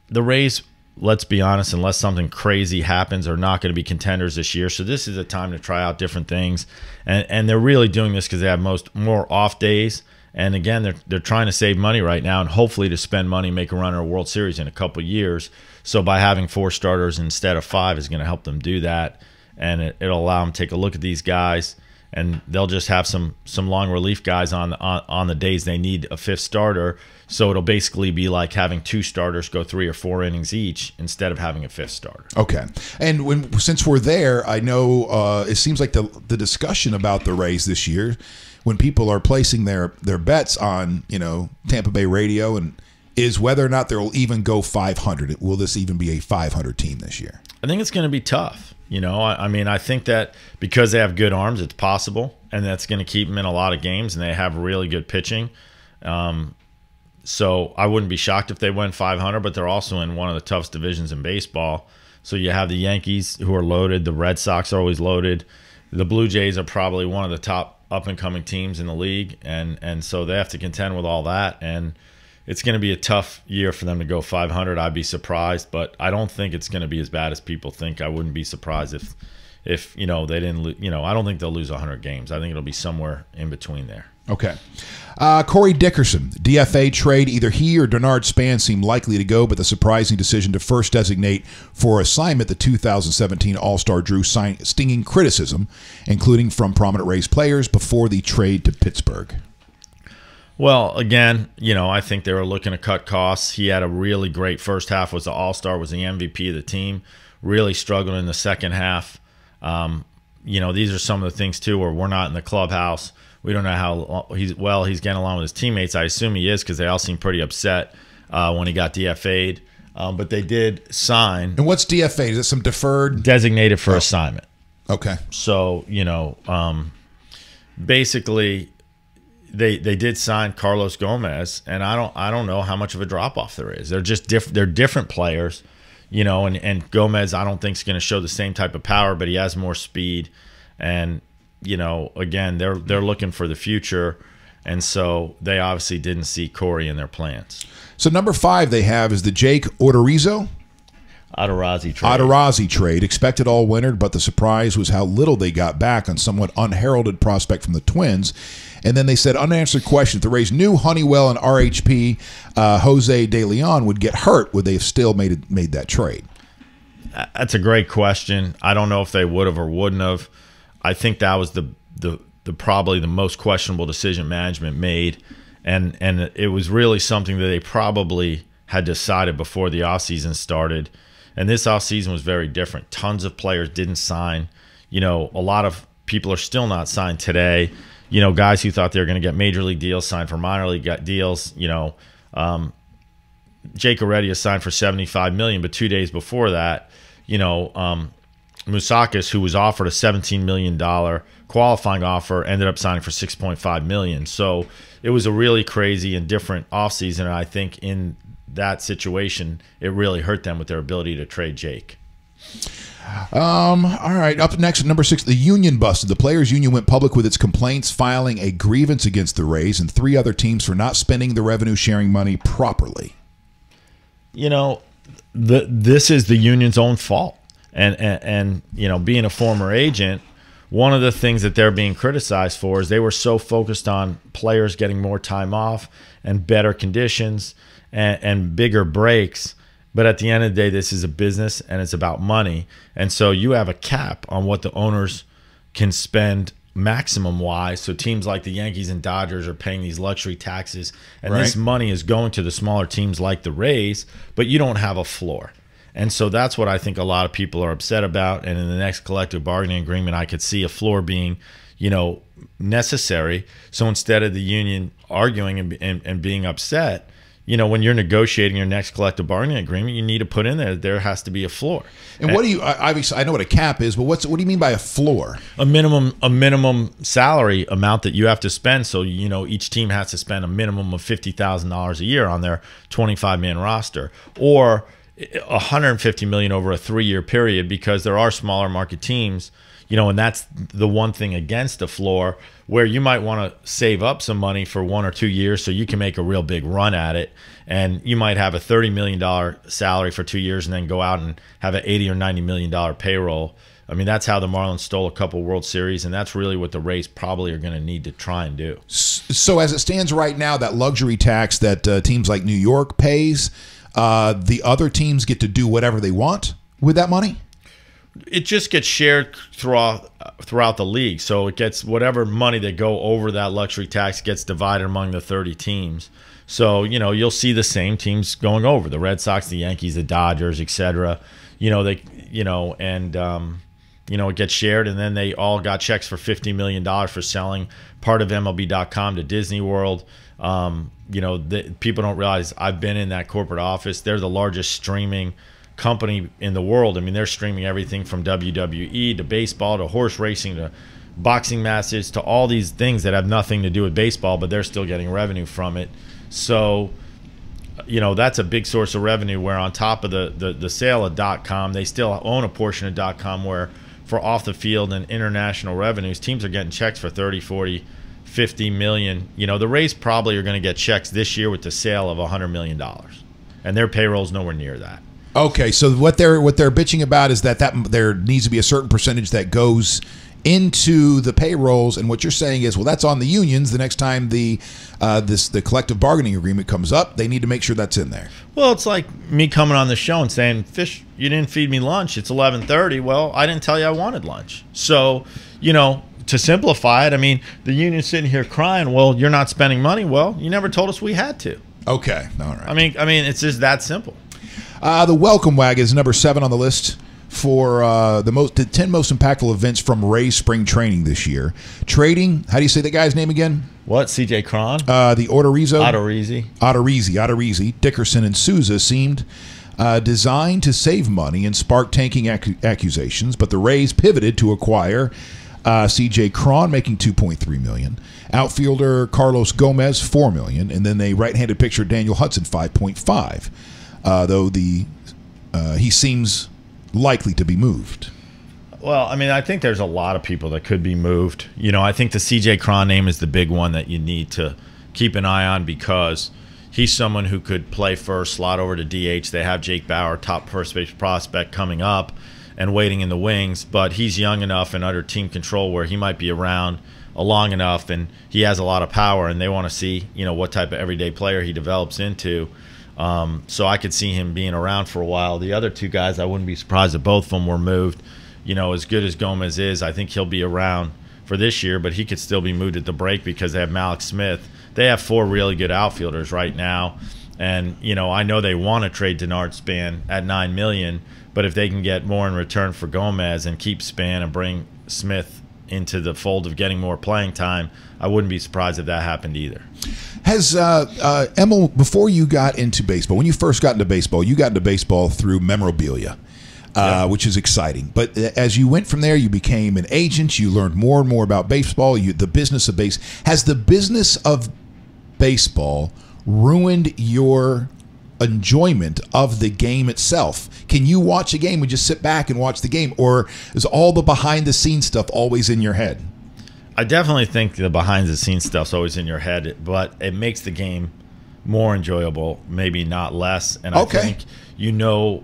The Rays, let's be honest, unless something crazy happens, are not going to be contenders this year. So this is a time to try out different things. And they're really doing this because they have more off days. And again, they're trying to save money right now and hopefully to spend money, make a run at a World Series in a couple of years. So by having 4 starters instead of 5 is going to help them do that. And it'll allow them to take a look at these guys, and they'll just have some long relief guys on the days they need a 5th starter. So it'll basically be like having 2 starters go 3 or 4 innings each instead of having a 5th starter. Okay. And since we're there, I know it seems like the discussion about the Rays this year, when people are placing their bets on, Tampa Bay radio, and is whether or not they'll even go 500. Will this even be a 500 team this year? I think it's going to be tough. I mean, I think that because they have good arms, it's possible, and that's going to keep them in a lot of games, and they have really good pitching. So I wouldn't be shocked if they went 500, but they're also in one of the toughest divisions in baseball. So you have the Yankees, who are loaded. The Red Sox are always loaded. The Blue Jays are probably one of the top up-and-coming teams in the league, and so they have to contend with all that, and it's going to be a tough year for them to go 500. I'd be surprised, but I don't think it's going to be as bad as people think. I wouldn't be surprised if they didn't. I don't think they'll lose 100 games. I think it'll be somewhere in between there. Okay. Corey Dickerson, DFA trade. Either he or Denard Span seem likely to go, but the surprising decision to first designate for assignment the 2017 All-Star drew stinging criticism, including from prominent Rays players, before the trade to Pittsburgh. Well, again, I think they were looking to cut costs. He had a really great first half, was the All-Star, was the MVP of the team, really struggled in the second half. These are some of the things, too, where we're not in the clubhouse. We don't know how he's getting along with his teammates. I assume he is because they all seem pretty upset when he got DFA'd. But they did sign. And what's DFA? Is it some deferred? Designated for assignment. Okay. So, basically – They did sign Carlos Gomez, and I don't know how much of a drop off there is. They're just they're different players, and Gomez I don't think is going to show the same type of power, but he has more speed, and again they're looking for the future, and so they obviously didn't see Corey in their plans. So number 5 they have is the Jake Odorizzi trade. Expected all winter, but the surprise was how little they got back on somewhat unheralded prospect from the Twins. And then they said unanswered question: if the Rays knew Honeywell and RHP Jose De Leon would get hurt, would they have still made that trade? That's a great question. I don't know if they would have or wouldn't have. I think that was the probably the most questionable decision management made, and it was really something that they probably had decided before the offseason started. And this offseason was very different. Tons of players didn't sign. A lot of people are still not signed today. Guys who thought they were going to get major league deals signed for minor league deals. Jake Heredia signed for $75 million, but 2 days before that, Moustakas, who was offered a $17 million qualifying offer, ended up signing for $6.5 million. So it was a really crazy and different offseason, and I think in that situation, it really hurt them with their ability to trade Jake. All right. Up next at number 6, the union busted. The Players Union went public with its complaints, filing a grievance against the Rays and 3 other teams for not spending the revenue-sharing money properly. This is the union's own fault. And being a former agent, one of the things that they're being criticized for is they were so focused on players getting more time off and better conditions and bigger breaks. But at the end of the day, this is a business and it's about money. And so you have a cap on what the owners can spend maximum wise. So teams like the Yankees and Dodgers are paying these luxury taxes, and this money is going to the smaller teams like the Rays, but you don't have a floor. And so that's what I think a lot of people are upset about. And in the next collective bargaining agreement, I could see a floor being, necessary. So instead of the union arguing and being upset, when you're negotiating your next collective bargaining agreement, you need to put in there has to be a floor. And what do you? Obviously, I know what a cap is, but what do you mean by a floor? A minimum salary amount that you have to spend. So each team has to spend a minimum of $50,000 a year on their 25-man roster, or $150 million over a 3-year period, because there are smaller market teams. And that's the one thing against a floor, where you might want to save up some money for 1 or 2 years so you can make a real big run at it. And you might have a $30 million salary for 2 years and then go out and have an $80 or $90 million payroll. I mean, that's how the Marlins stole a couple World Series, and that's really what the Rays probably are going to need to try and do. So as it stands right now, that luxury tax that teams like New York pays, the other teams get to do whatever they want with that money? It just gets shared throughout the league. So it gets whatever money that go over that luxury tax gets divided among the 30 teams. So, you'll see the same teams going over: the Red Sox, the Yankees, the Dodgers, etc. It gets shared, and then they all got checks for $50 million for selling part of MLB.com to Disney World. People don't realize I've been in that corporate office. They're the largest streaming company in the world. I mean, they're streaming everything from WWE to baseball to horse racing to boxing matches to all these things that have nothing to do with baseball, but they're still getting revenue from it. So, that's a big source of revenue, where on top of the sale of .com, they still own a portion of .com, where for off the field and international revenues, teams are getting checks for 30, 40, 50 million. The Rays probably are going to get checks this year with the sale of $100 million, and their payroll's nowhere near that. Okay, so what they're bitching about is that there needs to be a certain percentage that goes into the payrolls, and what you're saying is, well, that's on the unions. The next time the collective bargaining agreement comes up, they need to make sure that's in there. Well, it's like me coming on the show and saying, "Fish, you didn't feed me lunch. It's 11:30." Well, I didn't tell you I wanted lunch. So, to simplify it, I mean, the union's sitting here crying, "Well, you're not spending money." Well, you never told us we had to. Okay, all right. I mean, it's just that simple. The welcome wagon is number 7 on the list for the 10 most impactful events from Rays spring training this year. Trading, how do you say that guy's name again? What, C.J. Cron? The Odorizzi. Dickerson, and Souza seemed designed to save money and spark tanking accusations, but the Rays pivoted to acquire C.J. Cron, making $2.3 million. Outfielder Carlos Gomez, $4 million, and then a right-handed pitcher Daniel Hudson, $5.5. Though he seems likely to be moved. Well, I mean, I think there's a lot of people that could be moved. I think the C.J. Cron name is the big one that you need to keep an eye on, because he's someone who could play first, slot over to DH. They have Jake Bauer, top first base prospect, coming up and waiting in the wings, but he's young enough and under team control where he might be around long enough, and he has a lot of power, and they want to see, what type of everyday player he develops into. So I could see him being around for a while. The other two guys, I wouldn't be surprised if both of them were moved. As good as Gomez is, I think he'll be around for this year, but he could still be moved at the break because they have Malik Smith. They have 4 really good outfielders right now, and I know they want to trade Denard Span at $9 million, but if they can get more in return for Gomez and keep Span and bring Smith into the fold of getting more playing time, I wouldn't be surprised if that happened either. Has Emil, before you got into baseball, when you first got into baseball, you got into baseball through memorabilia, which is exciting. But as you went from there, you became an agent. You learned more and more about baseball. The business of base. Has the business of baseball ruined your enjoyment of the game itself? Can you watch a game and just sit back and watch the game, or is all the behind-the-scenes stuff always in your head? I definitely think the behind-the-scenes stuff's always in your head, but it makes the game more enjoyable, maybe not less. And I think a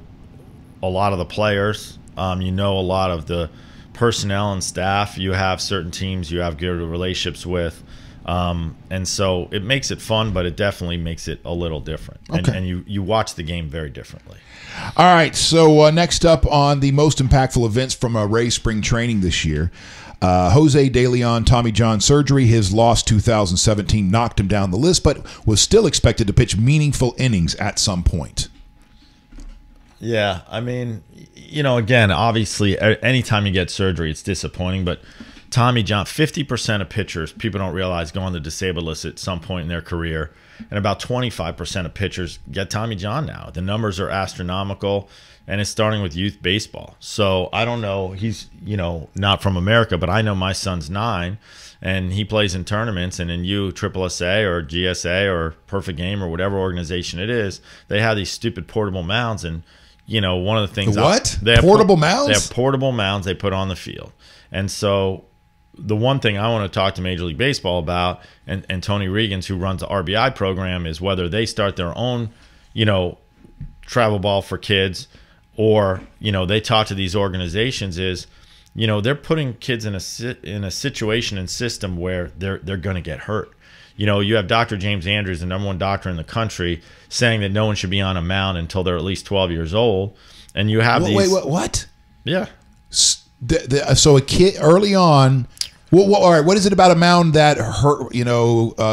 lot of the players, a lot of the personnel and staff. You have certain teams you have good relationships with. And so it makes it fun, but it definitely makes it a little different. And you watch the game very differently. All right, so next up on the most impactful events from Rays spring training this year, Jose De Leon, Tommy John surgery. His loss 2017 knocked him down the list, but was still expected to pitch meaningful innings at some point. Yeah, I mean, again, obviously, anytime you get surgery, it's disappointing. But Tommy John, 50% of pitchers, people don't realize, go on the disabled list at some point in their career. And about 25% of pitchers get Tommy John now. The numbers are astronomical, and it's starting with youth baseball. So I don't know. He's, not from America, but I know my son's 9, and he plays in tournaments. And in USSSA or GSA or Perfect Game or whatever organization it is, they have these stupid portable mounds. And, one of the things. What? They have portable mounds? They have portable mounds they put on the field. And so the one thing I want to talk to Major League Baseball about, and Tony Regans, who runs the RBI program, is whether they start their own, travel ball for kids, or they talk to these organizations. Is they're putting kids in a situation and system where they're going to get hurt. You have Dr. James Andrews, the #1 doctor in the country, saying that no one should be on a mound until they're at least 12 years old, and you have Wait, what? Yeah. So a kid early on. Well, all right. What is it about a mound that hurt?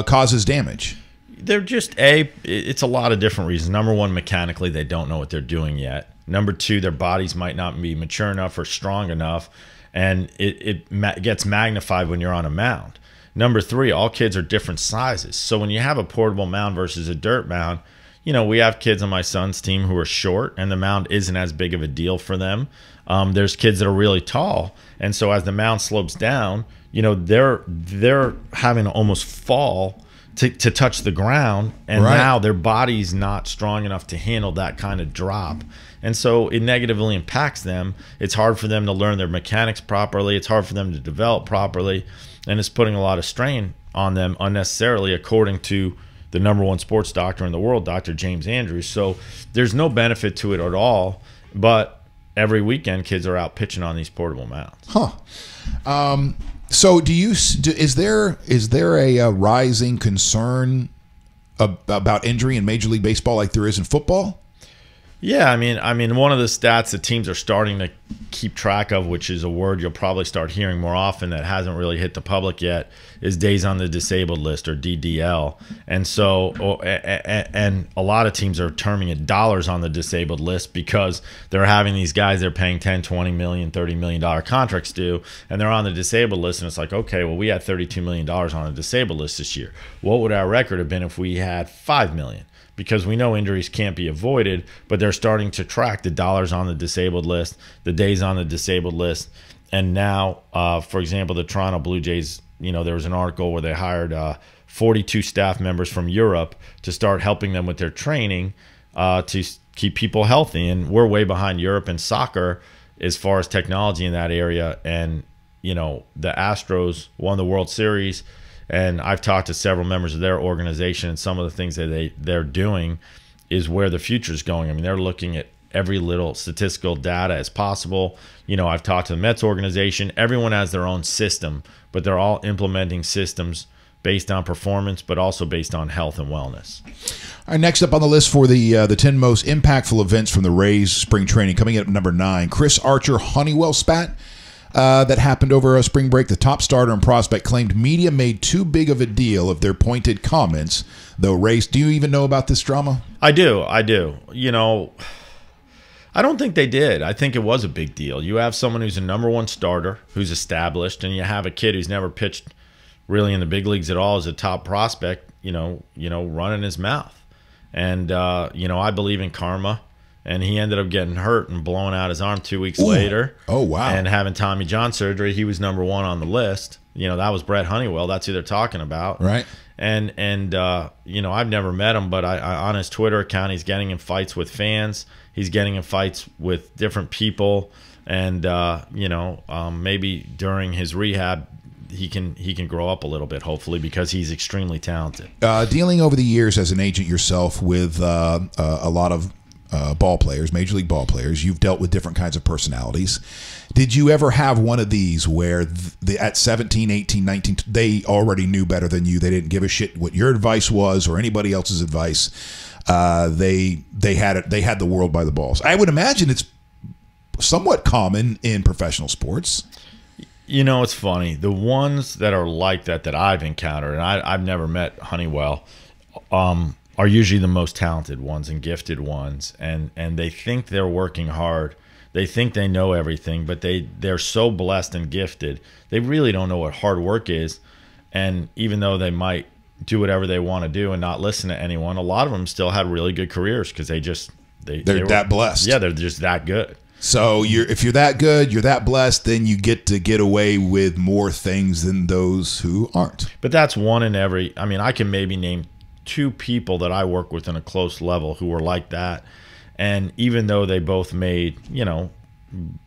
Causes damage? They're just it's a lot of different reasons. Number one, mechanically, they don't know what they're doing yet. Number two, their bodies might not be mature enough or strong enough, and it gets magnified when you're on a mound. Number three, all kids are different sizes. So when you have a portable mound versus a dirt mound, we have kids on my son's team who are short, and the mound isn't as big of a deal for them. There's kids that are really tall, and so as the mound slopes down, they're having to almost fall to touch the ground, and right. Now their body's not strong enough to handle that kind of drop, and so it negatively impacts them. It's hard for them to learn their mechanics properly. It's hard for them to develop properly, and it's putting a lot of strain on them unnecessarily, according to the #1 sports doctor in the world, Dr. James Andrews. So there's no benefit to it at all, but every weekend kids are out pitching on these portable mounds. Huh. So is there a rising concern about injury in Major League Baseball like there is in football? Yeah, I mean, one of the stats that teams are starting to keep track of, which is a word you'll probably start hearing more often that hasn't really hit the public yet, is days on the disabled list, or DDL. And so, and a lot of teams are terming it dollars on the disabled list, because they're having these guys they're paying $10, $20 million, $30 million contracts to, and they're on the disabled list, and it's like, okay, well, we had $32 million on the disabled list this year. What would our record have been if we had $5 million? Because we know injuries can't be avoided, but they're starting to track the dollars on the disabled list, the days on the disabled list. And now, for example, the Toronto Blue Jays, there was an article where they hired 42 staff members from Europe to start helping them with their training to keep people healthy. And we're way behind Europe in soccer as far as technology in that area. And, the Astros won the World Series. And I've talked to several members of their organization, and some of the things that they're doing is where the future is going. I mean, they're looking at every little statistical data as possible. I've talked to the Mets organization. Everyone has their own system, but they're all implementing systems based on performance, but also based on health and wellness. All right, next up on the list for the 10 most impactful events from the Rays spring training, coming in at number 9, Chris Archer Honeywell spat. That happened over a spring break. The top starter and prospect claimed media made too big of a deal of their pointed comments, though. Race, do you even know about this drama? I do. I don't think they did. I think it was a big deal. You have someone who's a #1 starter, who's established, and you have a kid who's never pitched really in the big leagues at all as a top prospect, running his mouth. And, I believe in karma. And he ended up getting hurt and blowing out his arm 2 weeks later. Oh, wow. And having Tommy John surgery. He was #1 on the list. That was Brett Honeywell. That's who they're talking about. Right. And I've never met him, but I on his Twitter account, he's getting in fights with fans. He's getting in fights with different people. And, maybe during his rehab, he can grow up a little bit, hopefully, because he's extremely talented. Dealing over the years as an agent yourself with a lot of ball players, Major League ball players, you've dealt with different kinds of personalities. Did you ever have one of these where at 17, 18, 19, they already knew better than you? They didn't give a shit what your advice was or anybody else's advice. They had the world by the balls. I would imagine it's somewhat common in professional sports. You know, it's funny. The ones that are like that I've encountered, and I've never met Honeywell, are usually the most talented ones and gifted ones, and they think they're working hard. They think they know everything, but they're so blessed and gifted, they really don't know what hard work is. And even though they might do whatever they want to do and not listen to anyone, a lot of them still had really good careers because they're that blessed. Yeah, they're just that good. So if you're that good, you're that blessed, then you get to get away with more things than those who aren't. But that's one in every. I mean, I can maybe name 2 people that I work with on a close level who were like that. And even though they both made, you know,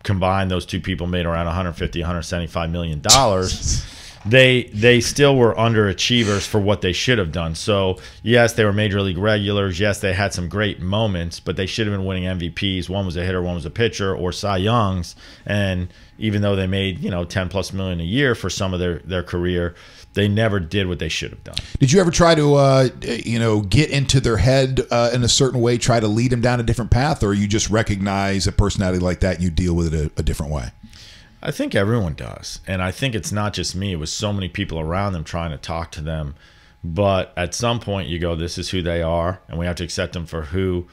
combined, those 2 people made around $150, $175 million. They still were underachievers for what they should have done. So yes, they were major league regulars. Yes, they had some great moments, but they should have been winning MVPs. One was a hitter, one was a pitcher, or Cy Youngs. And even though they made, you know, $10+ million a year for some of their career, they never did what they should have done. Did you ever try to, get into their head in a certain way, try to lead them down a different path, or you just recognize a personality like that and you deal with it a different way? I think everyone does. And I think it's not just me. It was so many people around them trying to talk to them. But at some point you go, this is who they are, and we have to accept them for who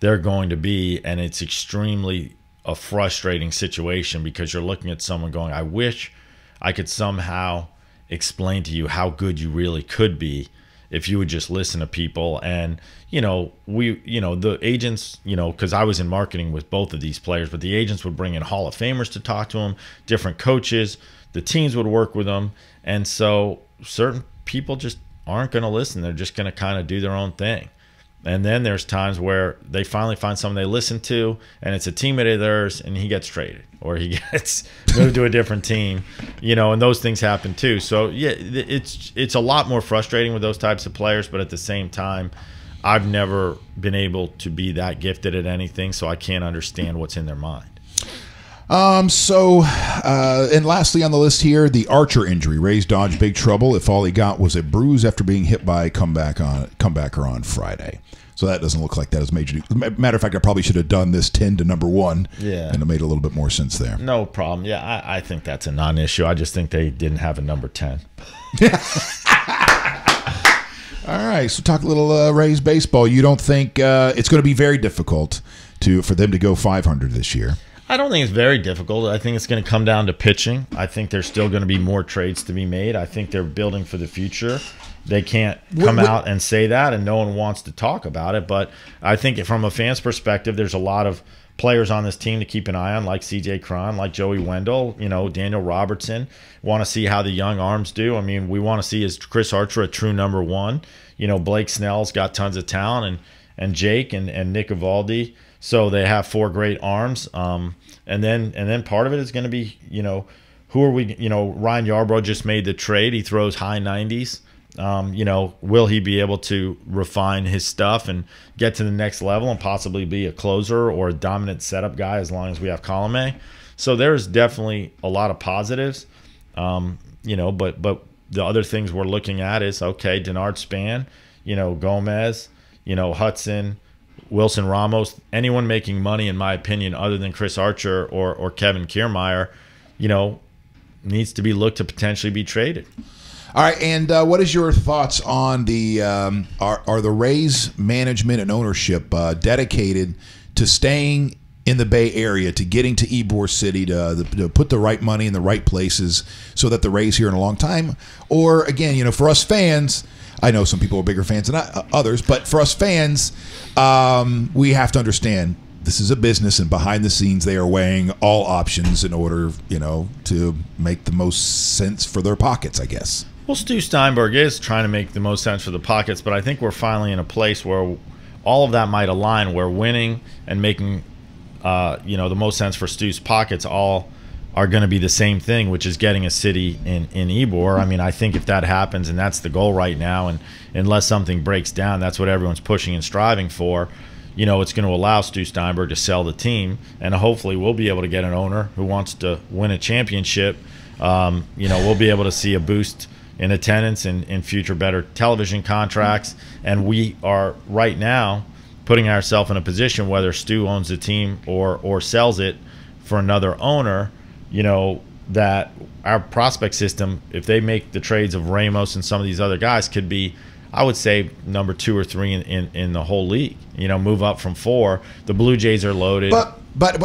they're going to be. And it's extremely a frustrating situation because you're looking at someone going, I wish I could somehow explain to you how good you really could be if you would just listen to people. And the agents, because I was in marketing with both of these players, but the agents would bring in Hall of Famers to talk to them, different coaches, the teams would work with them. And so certain people just aren't going to listen. They're just going to kind of do their own thing. And then there's times where they finally find someone they listen to, and it's a teammate of theirs, and he gets traded or he gets moved to a different team, and those things happen too. So yeah, it's a lot more frustrating with those types of players, but at the same time, I've never been able to be that gifted at anything, so I can't understand what's in their mind. And lastly on the list here, the Archer injury. Rays dodged big trouble if all he got was a bruise after being hit by a comebacker on Friday. So that doesn't look like that is major. Matter of fact, I probably should have done this 10 to number 1. Yeah. And it made a little bit more sense there. No problem. Yeah, I think that's a non-issue. I just think they didn't have a number 10. All right, so talk a little Rays baseball. You don't think it's going to be very difficult for them to go 500 this year? I don't think it's very difficult. I think it's going to come down to pitching. I think there's still going to be more trades to be made. I think they're building for the future. They can't come out and say that, and no one wants to talk about it. But I think from a fan's perspective, there's a lot of players on this team to keep an eye on, like C.J. Cron, like Joey Wendell, Daniel Robertson. Want to see how the young arms do. I mean, we want to see, is Chris Archer a true number 1? Blake Snell's got tons of talent, and Jake and Nick Evaldi. So they have 4 great arms. And then part of it is going to be, who are we? Ryan Yarbrough just made the trade. He throws high 90s. Will he be able to refine his stuff and get to the next level and possibly be a closer or a dominant setup guy as long as we have Colome? So there's definitely a lot of positives. But the other things we're looking at is, okay, Denard Span, Gomez, Hudson, Wilson Ramos, anyone making money, in my opinion, other than Chris Archer or Kevin Kiermaier, needs to be looked to potentially be traded. All right, and what is your thoughts on the are the Rays management and ownership dedicated to staying in the Bay Area, to getting to Ybor City, to put the right money in the right places so that the Rays here in a long time? Or again, for us fans, I know some people are bigger fans than others, but for us fans, we have to understand this is a business, and behind the scenes they are weighing all options in order, to make the most sense for their pockets, I guess. Well, Stu Steinberg is trying to make the most sense for the pockets, but I think we're finally in a place where all of that might align, where winning and making the most sense for Stu's pockets all are going to be the same thing, which is getting a city in Ybor. I mean, I think if that happens, and that's the goal right now, and unless something breaks down, that's what everyone's pushing and striving for, it's going to allow Stu Steinberg to sell the team, and hopefully we'll be able to get an owner who wants to win a championship. We'll be able to see a boost in attendance and in future better television contracts. And we are right now putting ourselves in a position, whether Stu owns the team or sells it for another owner, that our prospect system, if they make the trades of Ramos and some of these other guys, could be, I would say, number 2 or 3 in the whole league. You know, move up from 4. The Blue Jays are loaded. But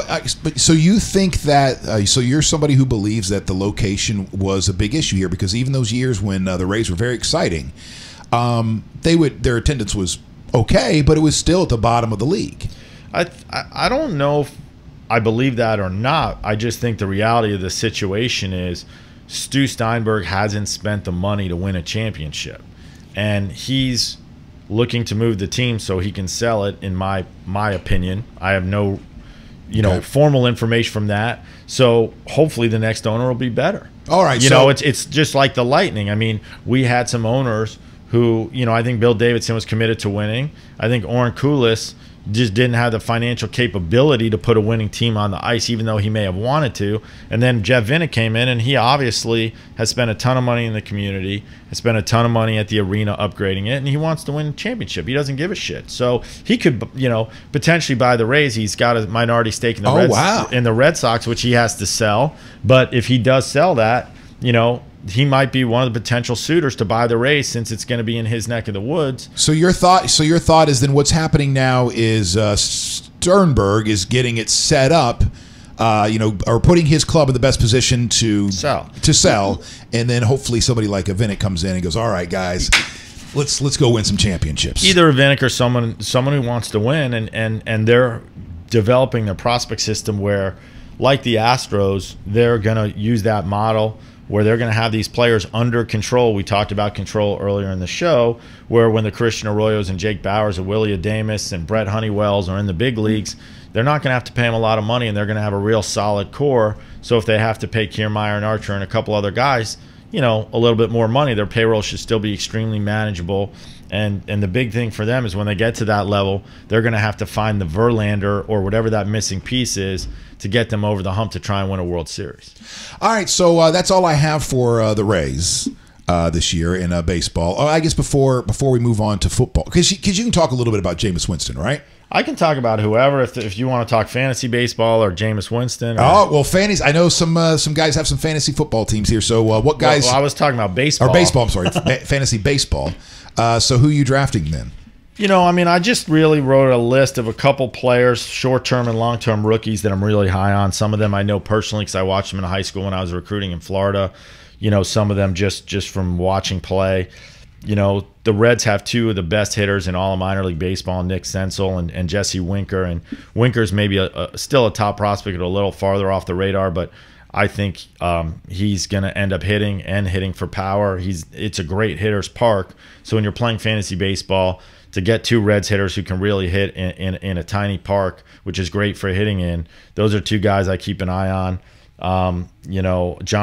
so you think that so you're somebody who believes that the location was a big issue here, because even those years when the Rays were very exciting, their attendance was okay, but it was still at the bottom of the league. I don't know if I believe that or not. I just think the reality of the situation is Stu Steinberg hasn't spent the money to win a championship, and he's looking to move the team so he can sell it. In my opinion, I have no formal information from that. So hopefully the next owner will be better. All right, it's just like the Lightning. I mean, we had some owners who, I think Bill Davidson was committed to winning. I think Oren Koulis just didn't have the financial capability to put a winning team on the ice, even though he may have wanted to. And then Jeff Vinik came in, and he obviously has spent a ton of money in the community, has spent a ton of money at the arena upgrading it, and he wants to win a championship. He doesn't give a shit. So he could, potentially buy the Rays. He's got a minority stake in the Red Sox, which he has to sell. But if he does sell that, he might be one of the potential suitors to buy the Rays, since it's going to be in his neck of the woods. So your thought is then what's happening now is Sternberg is getting it set up, or putting his club in the best position to sell, and then hopefully somebody like a Vinik comes in and goes, all right, guys, let's go win some championships. Either a Vinik or someone who wants to win, and they're developing their prospect system where, like the Astros, they're going to use that model where they're going to have these players under control. We talked about control earlier in the show, where when the Christian Arroyos and Jake Bauers and Willie Adames and Brett Honeywells are in the big leagues, they're not going to have to pay them a lot of money, and they're going to have a real solid core. So if they have to pay Kiermaier and Archer and a couple other guys, a little bit more money, their payroll should still be extremely manageable. And the big thing for them is when they get to that level, they're going to have to find the Verlander or whatever that missing piece is to get them over the hump to try and win a World Series. All right, so that's all I have for the Rays this year in baseball. Oh, I guess before we move on to football, because you can talk a little bit about Jameis Winston, right? I can talk about whoever if you want to talk fantasy baseball or Jameis Winston. Fantasy. I know some guys have some fantasy football teams here. So what guys? Well, I was talking about baseball. Or baseball. I'm sorry, fantasy baseball. So who are you drafting then? I just really wrote a list of a couple players, short-term and long-term rookies that I'm really high on. Some of them I know personally because I watched them in high school when I was recruiting in Florida. Some of them just from watching play. The Reds have 2 of the best hitters in all of minor league baseball, Nick Senzel and Jesse Winker. And Winker's maybe still a top prospect, a little farther off the radar, but I think he's going to end up hitting for power. It's a great hitter's park. So when you're playing fantasy baseball, to get 2 Reds hitters who can really hit in a tiny park, which is great for hitting in, those are 2 guys I keep an eye on. John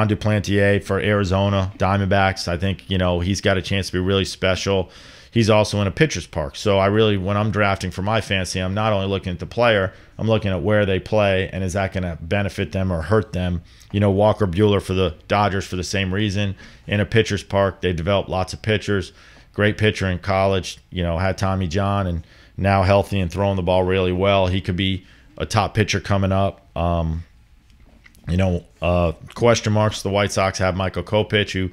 Duplantier for Arizona Diamondbacks. I think, he's got a chance to be really special. He's also in a pitcher's park. So when I'm drafting for my fantasy, I'm not only looking at the player, I'm looking at where they play and is that going to benefit them or hurt them. Walker Buehler for the Dodgers for the same reason. In a pitcher's park, they develop lots of pitchers. Great pitcher in college, had Tommy John and now healthy and throwing the ball really well. He could be a top pitcher coming up. Question marks, the White Sox have Michael Kopech, who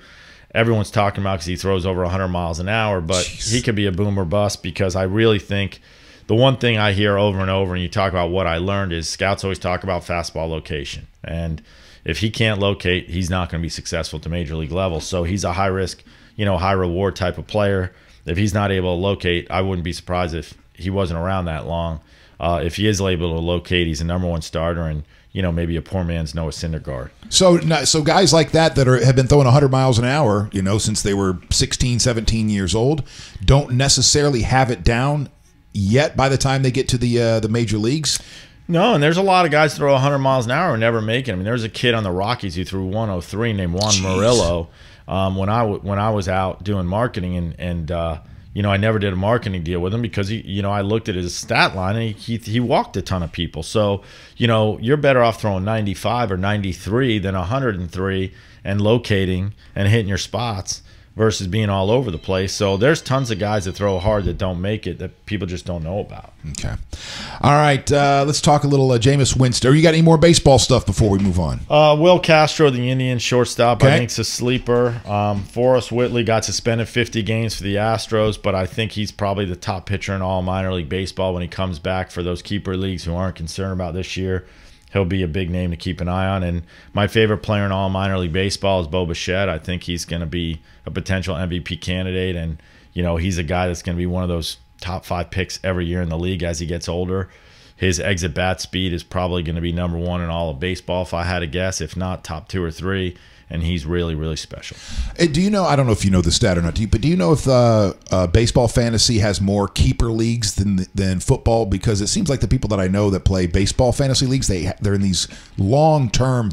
everyone's talking about because he throws over 100 miles an hour, but he could be a boom or bust, because I really think the one thing I hear over and over, and you talk about what I learned, is scouts always talk about fastball location. And if he can't locate, he's not going to be successful to major league level. So he's a high risk, high reward type of player. If he's not able to locate, I wouldn't be surprised if he wasn't around that long. If he is able to locate, he's a #1 starter, and maybe a poor man's Noah Syndergaard. So guys like that have been throwing 100 miles an hour, since they were 16, 17 years old, don't necessarily have it down yet by the time they get to the major leagues. No, and there's a lot of guys that throw 100 miles an hour and never make it. I mean, there's a kid on the Rockies who threw 103 named Juan Murillo. When I was out doing marketing, and I never did a marketing deal with him because I looked at his stat line and he walked a ton of people. So you're better off throwing 95 or 93 than 103 and locating and hitting your spots. versus being all over the place. So there's tons of guys that throw hard that don't make it that people just don't know about. Okay. All right. Let's talk a little Jameis Winston. Or you got any more baseball stuff before we move on? Will Castro, the Indian shortstop, Okay. I think is a sleeper. Forrest Whitley got suspended 50 games for the Astros, but I think he's probably the top pitcher in all minor league baseball when he comes back. For those keeper leagues who aren't concerned about this year, he'll be a big name to keep an eye on. And my favorite player in all minor league baseball is Bo Bichette. I think he's going to be a potential MVP candidate, and he's a guy that's going to be one of those top 5 picks every year in the league as he gets older. His exit bat speed is probably going to be number 1 in all of baseball, if I had to guess, if not top 2 or 3. And he's really, really special. Do you know, I don't know if you know the stat or not, but do you know if baseball fantasy has more keeper leagues than football? Because it seems like the people that I know that play baseball fantasy leagues, they're in these long-term,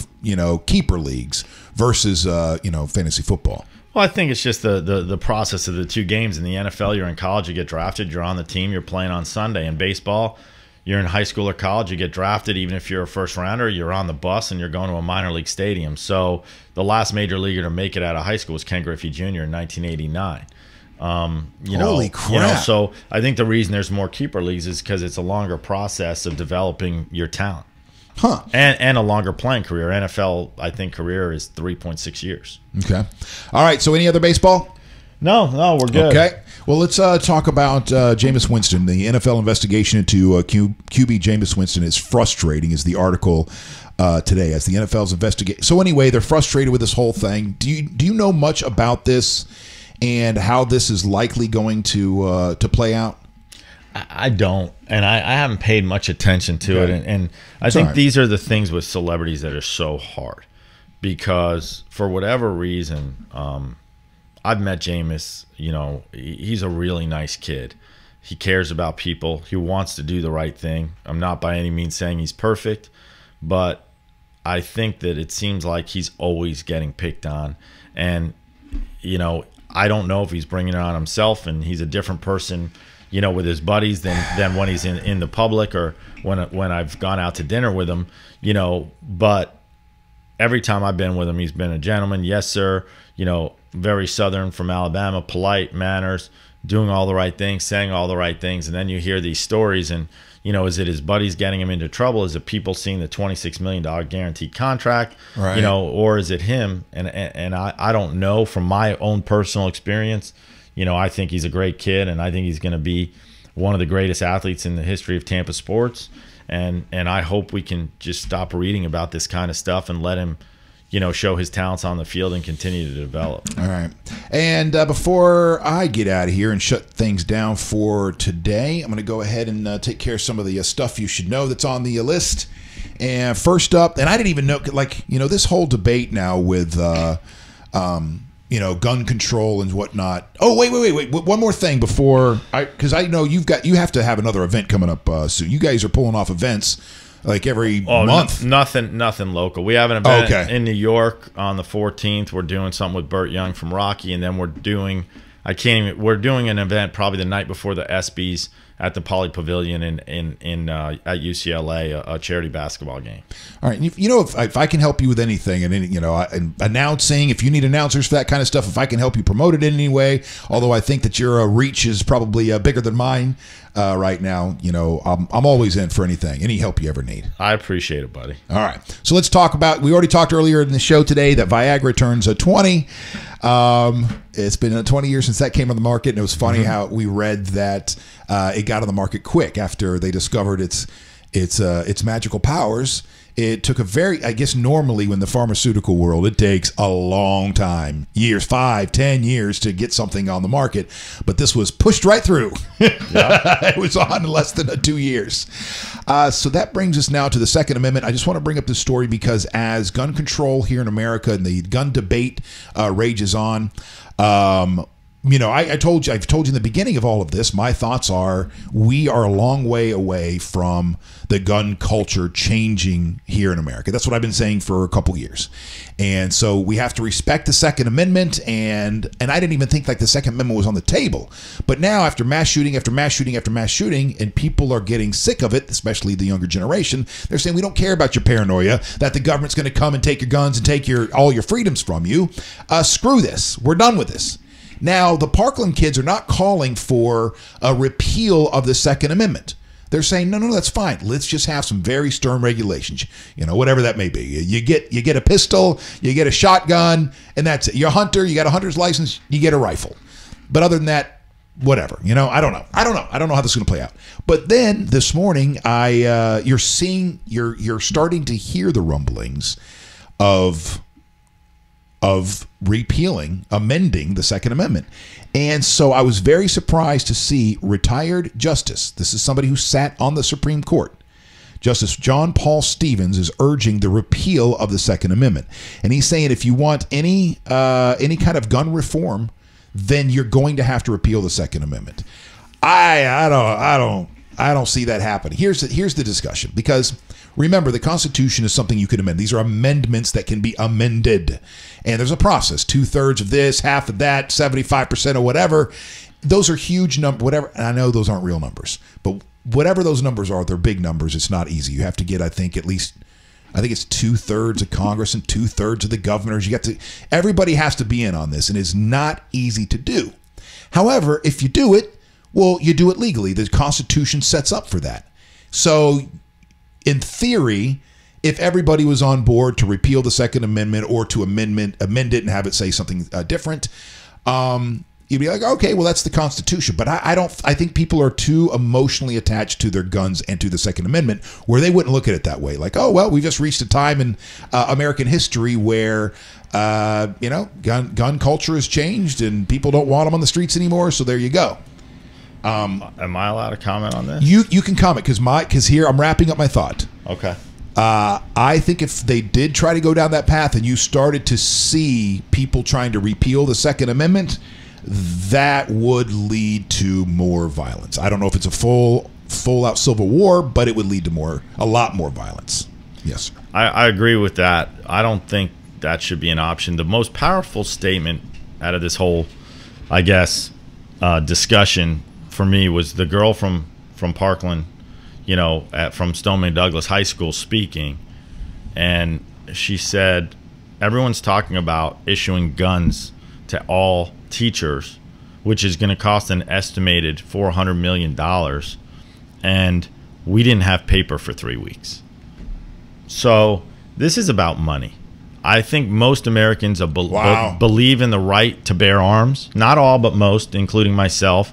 keeper leagues versus, fantasy football. Well, I think it's just the process of the 2 games. In the NFL, you're in college, you get drafted, you're on the team, you're playing on Sunday. In baseball, you're in high school or college, you get drafted. Even if you're a first rounder, you're on the bus and you're going to a minor league stadium. So the last major leaguer to make it out of high school was Ken Griffey Jr. in 1989. Holy crap. So I think the reason there's more keeper leagues is because it's a longer process of developing your talent. Huh. And a longer playing career. NFL, I think, career is 3.6 years. Okay. All right. So any other baseball? No, we're good. Okay. Well, let's talk about Jameis Winston. The NFL investigation into QB Jameis Winston is frustrating, is the article today, as the NFL's investigate. So anyway, they're frustrated with this whole thing. Do you know much about this and how this is likely going to play out? I don't, and I haven't paid much attention to it, and I think these are the things with celebrities that are so hard, because for whatever reason, I've met Jameis. He's a really nice kid. He cares about people. He wants to do the right thing. I'm not by any means saying he's perfect, but I think that it seems like he's always getting picked on, and I don't know if he's bringing it on himself, and he's a different person, with his buddies than when he's in the public, or when I've gone out to dinner with him, but every time I've been with him, he's been a gentleman. Yes, sir. Very Southern from Alabama, polite manners, doing all the right things, saying all the right things. And then you hear these stories, and, is it his buddies getting him into trouble? Is it people seeing the $26 million guaranteed contract, right? Or is it him? And I don't know from my own personal experience. I think he's a great kid, and I think he's going to be one of the greatest athletes in the history of Tampa sports. And I hope we can just stop reading about this kind of stuff and let him, show his talents on the field and continue to develop. All right. And before I get out of here and shut things down for today, I'm going to go ahead and take care of some of the stuff you should know that's on the list. And first up, and I didn't even know, this whole debate now with, gun control and whatnot. Oh, wait. One more thing before because I know you have to have another event coming up soon. You guys are pulling off events like every month. Nothing local. We have an event in New York on the 14th. We're doing something with Burt Young from Rocky, and then we're doing an event probably the night before the ESPYs at the Poly Pavilion at UCLA, a charity basketball game. All right. If I can help you with anything, and announcing, if you need announcers for that kind of stuff, if I can help you promote it in any way, although I think that your reach is probably bigger than mine right now, I'm always in for anything, any help you ever need. I appreciate it, buddy. All right. So let's talk about, we already talked earlier in the show today that Viagra turns 20. It's been 20 years since that came on the market, and it was funny how we read that it got on the market quick after they discovered its magical powers. It took normally when the pharmaceutical world, it takes a long time, years, 5-10 years to get something on the market, but this was pushed right through. It was on in less than 2 years. So that brings us now to the Second Amendment. I just want to bring up this story because as gun control here in America and the gun debate rages on, I've told you in the beginning of all of this, my thoughts are we are a long way away from the gun culture changing here in America. That's what I've been saying for a couple years. And so we have to respect the Second Amendment, and I didn't even think the Second Amendment was on the table. But now after mass shooting after mass shooting after mass shooting, and people are getting sick of it, especially the younger generation, they're saying we don't care about your paranoia, that the government's going to come and take your guns and take all your freedoms from you. Screw this. We're done with this. Now, the Parkland kids are not calling for a repeal of the Second Amendment. They're saying, no, that's fine. Let's just have some very stern regulations, whatever that may be. You get a pistol, you get a shotgun, and that's it. You're a hunter, you got a hunter's license, you get a rifle. But other than that, whatever. I don't know. I don't know how this is going to play out. But then this morning, you're starting to hear the rumblings of amending the Second Amendment. And so I was very surprised to see retired justice. This is somebody who sat on the Supreme Court. Justice John Paul Stevens is urging the repeal of the Second Amendment. And he's saying if you want any kind of gun reform, then you're going to have to repeal the Second Amendment. I don't see that happening. Here's the discussion, because remember, the Constitution is something you can amend. These are amendments that can be amended. And there's a process. 2/3 of this, half of that, 75% or whatever. Those are huge numbers, whatever. And I know those aren't real numbers. But whatever those numbers are, they're big numbers. It's not easy. You have to get, I think it's 2/3 of Congress and 2/3 of the governors. Everybody has to be in on this, and it's not easy to do. However, if you do it, well, you do it legally. The Constitution sets up for that. So in theory, if everybody was on board to repeal the Second Amendment or to amend it and have it say something different, you'd be like, okay, well, that's the Constitution. But I think people are too emotionally attached to their guns and to the Second Amendment, where they wouldn't look at it that way. Like, oh, well, we just reached a time in American history where gun culture has changed and people don't want them on the streets anymore. So there you go. Am I allowed to comment on this? You can comment, because here I'm wrapping up my thought. Okay. I think if they did try to go down that path and you started to see people trying to repeal the Second Amendment, that would lead to more violence. I don't know if it's a full out civil war, but it would lead to a lot more violence. Yes, sir. I agree with that. I don't think that should be an option. The most powerful statement out of this whole, I guess, discussion for me was the girl from Parkland, from Stoneman Douglas High School speaking, and she said everyone's talking about issuing guns to all teachers, which is going to cost an estimated $400 million, and we didn't have paper for 3 weeks. So this is about money. I think most Americans believe in the right to bear arms. Not all, but most, including myself.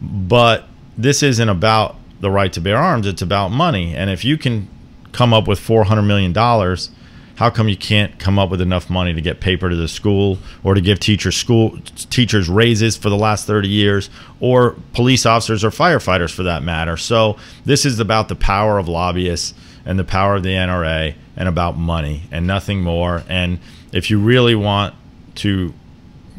But this isn't about the right to bear arms. It's about money. And if you can come up with $400 million, how come you can't come up with enough money to get paper to the school, or to give teachers raises for the last 30 years, or police officers or firefighters for that matter? So this is about the power of lobbyists and the power of the NRA, and about money and nothing more. And if you really want to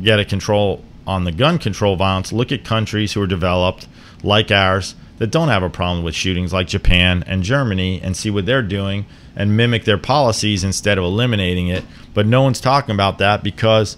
get a control on the gun control violence, look at countries who are developed like ours that don't have a problem with shootings, like Japan and Germany, and see what they're doing and mimic their policies instead of eliminating it. But no one's talking about that, because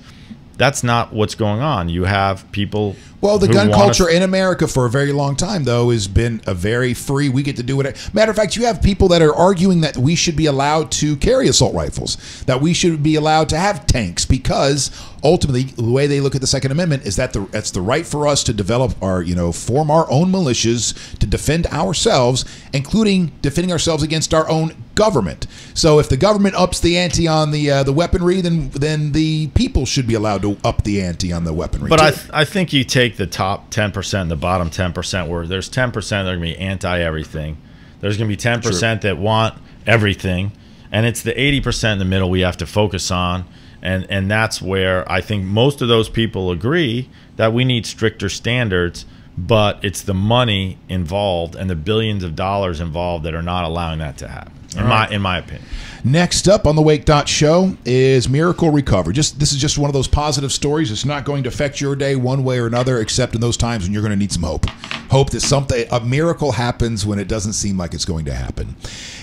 that's not what's going on. You have people. Well, the gun culture in America for a very long time, though, has been a very free. We get to do it. Matter of fact, you have people that are arguing that we should be allowed to carry assault rifles, that we should be allowed to have tanks, because ultimately, the way they look at the Second Amendment is that that's the right for us to develop form our own militias to defend ourselves, including defending ourselves against our own government. So if the government ups the ante on the weaponry, then the people should be allowed to up the ante on the weaponry. But I think you take the top 10% and the bottom 10%, where there's 10% that are going to be anti-everything. There's going to be 10% that want everything, and it's the 80% in the middle we have to focus on. And that's where I think most of those people agree that we need stricter standards, but it's the money involved and the billions of dollars involved that are not allowing that to happen, in my opinion. Next up on the Wake.Show is Miracle Recovery. This is just one of those positive stories. It's not going to affect your day one way or another, except in those times when you're going to need some hope. Hope that a miracle happens when it doesn't seem like it's going to happen.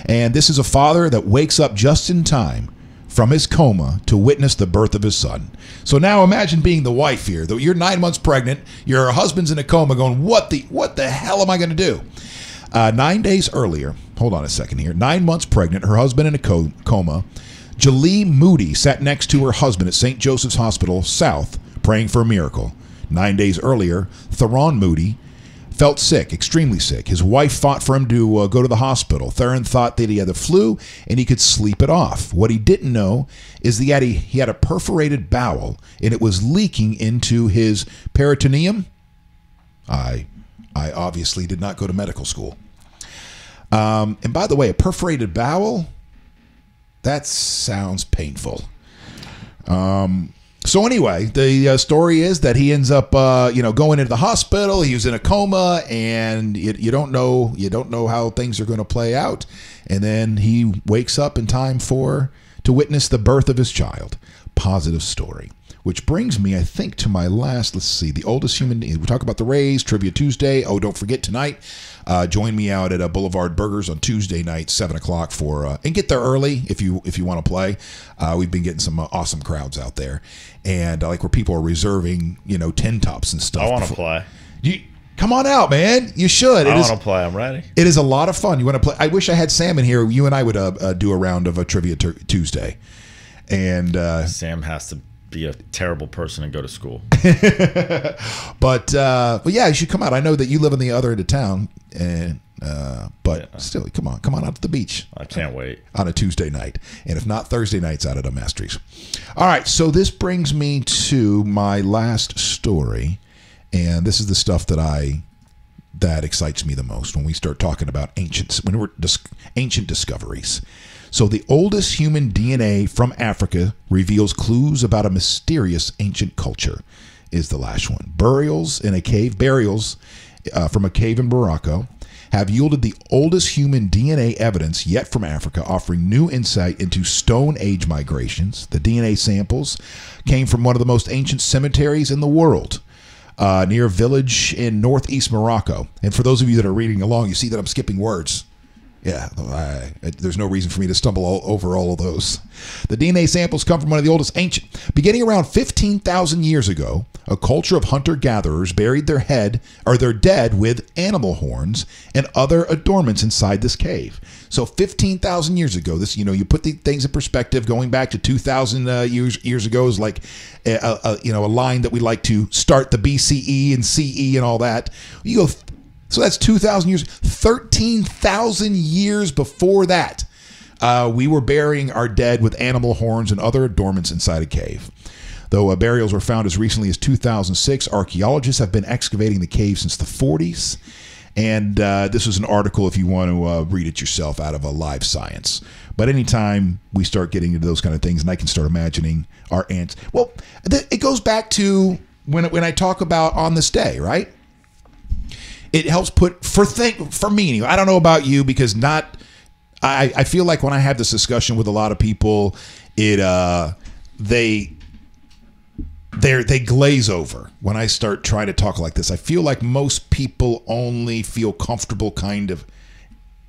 And this is a father that wakes up just in time from his coma to witness the birth of his son. So now imagine being the wife here. You're 9 months pregnant. Your husband's in a coma going, what the hell am I going to do? 9 days earlier, hold on a second here, 9 months pregnant, her husband in a coma, Jalee Moody sat next to her husband at St. Joseph's Hospital South praying for a miracle. 9 days earlier, Theron Moody felt sick, extremely sick. His wife fought for him to go to the hospital. Theron thought that he had the flu and he could sleep it off. What he didn't know is that he had a perforated bowel and it was leaking into his peritoneum. I obviously did not go to medical school. And by the way, a perforated bowel, that sounds painful. So anyway, the story is that he ends up, going into the hospital. He was in a coma, and you don't know how things are going to play out. And then he wakes up in time to witness the birth of his child. Positive story. Which brings me, I think, to my last, let's see, the oldest human. We talk about the Rays, Trivia Tuesday. Oh, don't forget tonight, join me out at Boulevard Burgers on Tuesday night, 7 o'clock and get there early if you want to play. We've been getting some awesome crowds out there, and where people are reserving, 10 tops and stuff. I want to play. Come on out, man. You should. I want to play. I'm ready. It is a lot of fun. You want to play? I wish I had Sam in here. You and I would do a round of a Trivia Tuesday, and Sam has to be a terrible person and go to school. but yeah, you should come out. I know that you live on the other end of town, and still, come on out to the beach. I can't wait on a Tuesday night, and if not, Thursday nights out at a Masteries. All right, so this brings me to my last story, and this is the stuff that excites me the most when we start talking about ancient discoveries. So the oldest human DNA from Africa reveals clues about a mysterious ancient culture is the last one. Burials from a cave in Morocco have yielded the oldest human DNA evidence yet from Africa, offering new insight into Stone Age migrations. The DNA samples came from one of the most ancient cemeteries in the world, near a village in northeast Morocco. And for those of you that are reading along, you see that I'm skipping words. Yeah, there's no reason for me to stumble over all of those. The DNA samples come from one of the oldest ancient. Beginning around 15,000 years ago, a culture of hunter-gatherers buried their dead with animal horns and other adornments inside this cave. So 15,000 years ago, this you put the things in perspective. Going back to 2,000 years ago is like a line that we like to start the BCE and CE and all that. You go. So that's 2,000 years. 13,000 years before that, we were burying our dead with animal horns and other adornments inside a cave. Though burials were found as recently as 2006, archaeologists have been excavating the cave since the 40s. And this was an article, if you want to read it yourself, out of a Live Science. But anytime we start getting into those kind of things, and I can start imagining our ants. Well, it goes back to when I talk about On This Day, right? It helps put for meaning. I don't know about you, because I feel like when I have this discussion with a lot of people, they glaze over when I start trying to talk like this. I feel like most people only feel comfortable kind of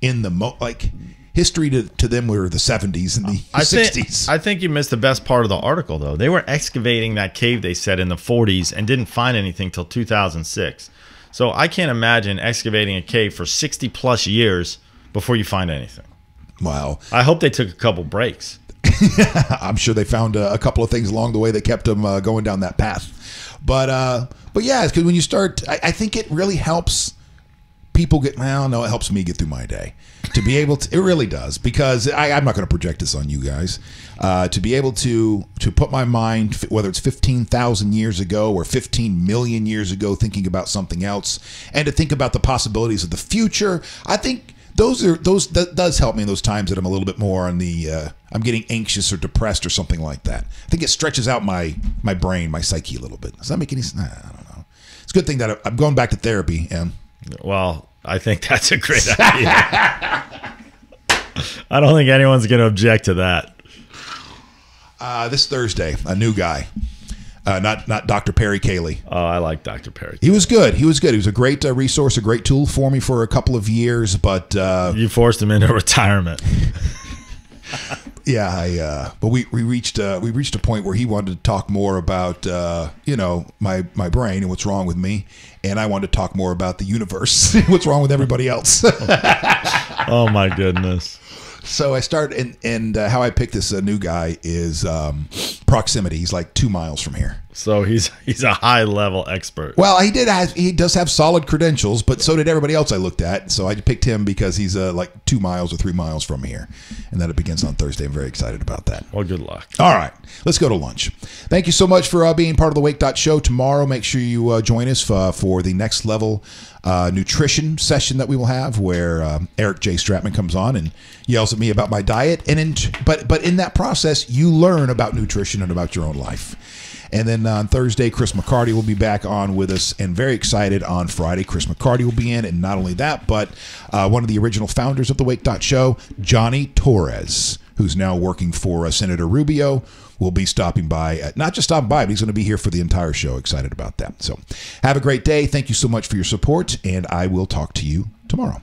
in the history to them were the 70s and the 60s. I think you missed the best part of the article, though. They were excavating that cave, they said, in the 40s and didn't find anything till 2006. So I can't imagine excavating a cave for 60-plus years before you find anything. Wow. I hope they took a couple breaks. I'm sure they found a couple of things along the way that kept them going down that path. But yeah, because when you start, I think it really helps people get, it helps me get through my day. To be able to, it really does, because I'm not going to project this on you guys. To be able to put my mind, whether it's 15,000 years ago or 15 million years ago, thinking about something else, and to think about the possibilities of the future, I think that does help me in those times that I'm a little bit more on the I'm getting anxious or depressed or something like that. I think it stretches out my brain, my psyche a little bit. Does that make any sense? I don't know. It's a good thing that I'm going back to therapy. Well, I think that's a great idea. I don't think anyone's going to object to that. This Thursday, a new guy. Not Dr. Perry Cayley. Oh, I like Dr. Perry. He was good. He was a great resource, a great tool for me for a couple of years. But you forced him into retirement. Yeah, but we reached a point where he wanted to talk more about my brain and what's wrong with me, and I wanted to talk more about the universe, what's wrong with everybody else. Oh my goodness. So I started, and how I picked this new guy is proximity. He's like 2 miles from here. So he's a high level expert. Well, he does have solid credentials, but so did everybody else I looked at. So I picked him because he's like 2 miles or 3 miles from here, and that it begins on Thursday. I'm very excited about that. Well, good luck. All right, let's go to lunch. Thank you so much for being part of the Wake.Show. Tomorrow, make sure you join us for the next level nutrition session that we will have, where Eric J. Stratman comes on and yells at me about my diet, but in that process, you learn about nutrition and about your own life. And then on Thursday, Chris McCarty will be back on with us, and very excited on Friday, Chris McCarty will be in, and not only that, but one of the original founders of the Wake.Show, Johnny Torres, who's now working for Senator Rubio, will be stopping by, not just stopping by, but he's going to be here for the entire show. Excited about that. So have a great day. Thank you so much for your support, and I will talk to you tomorrow.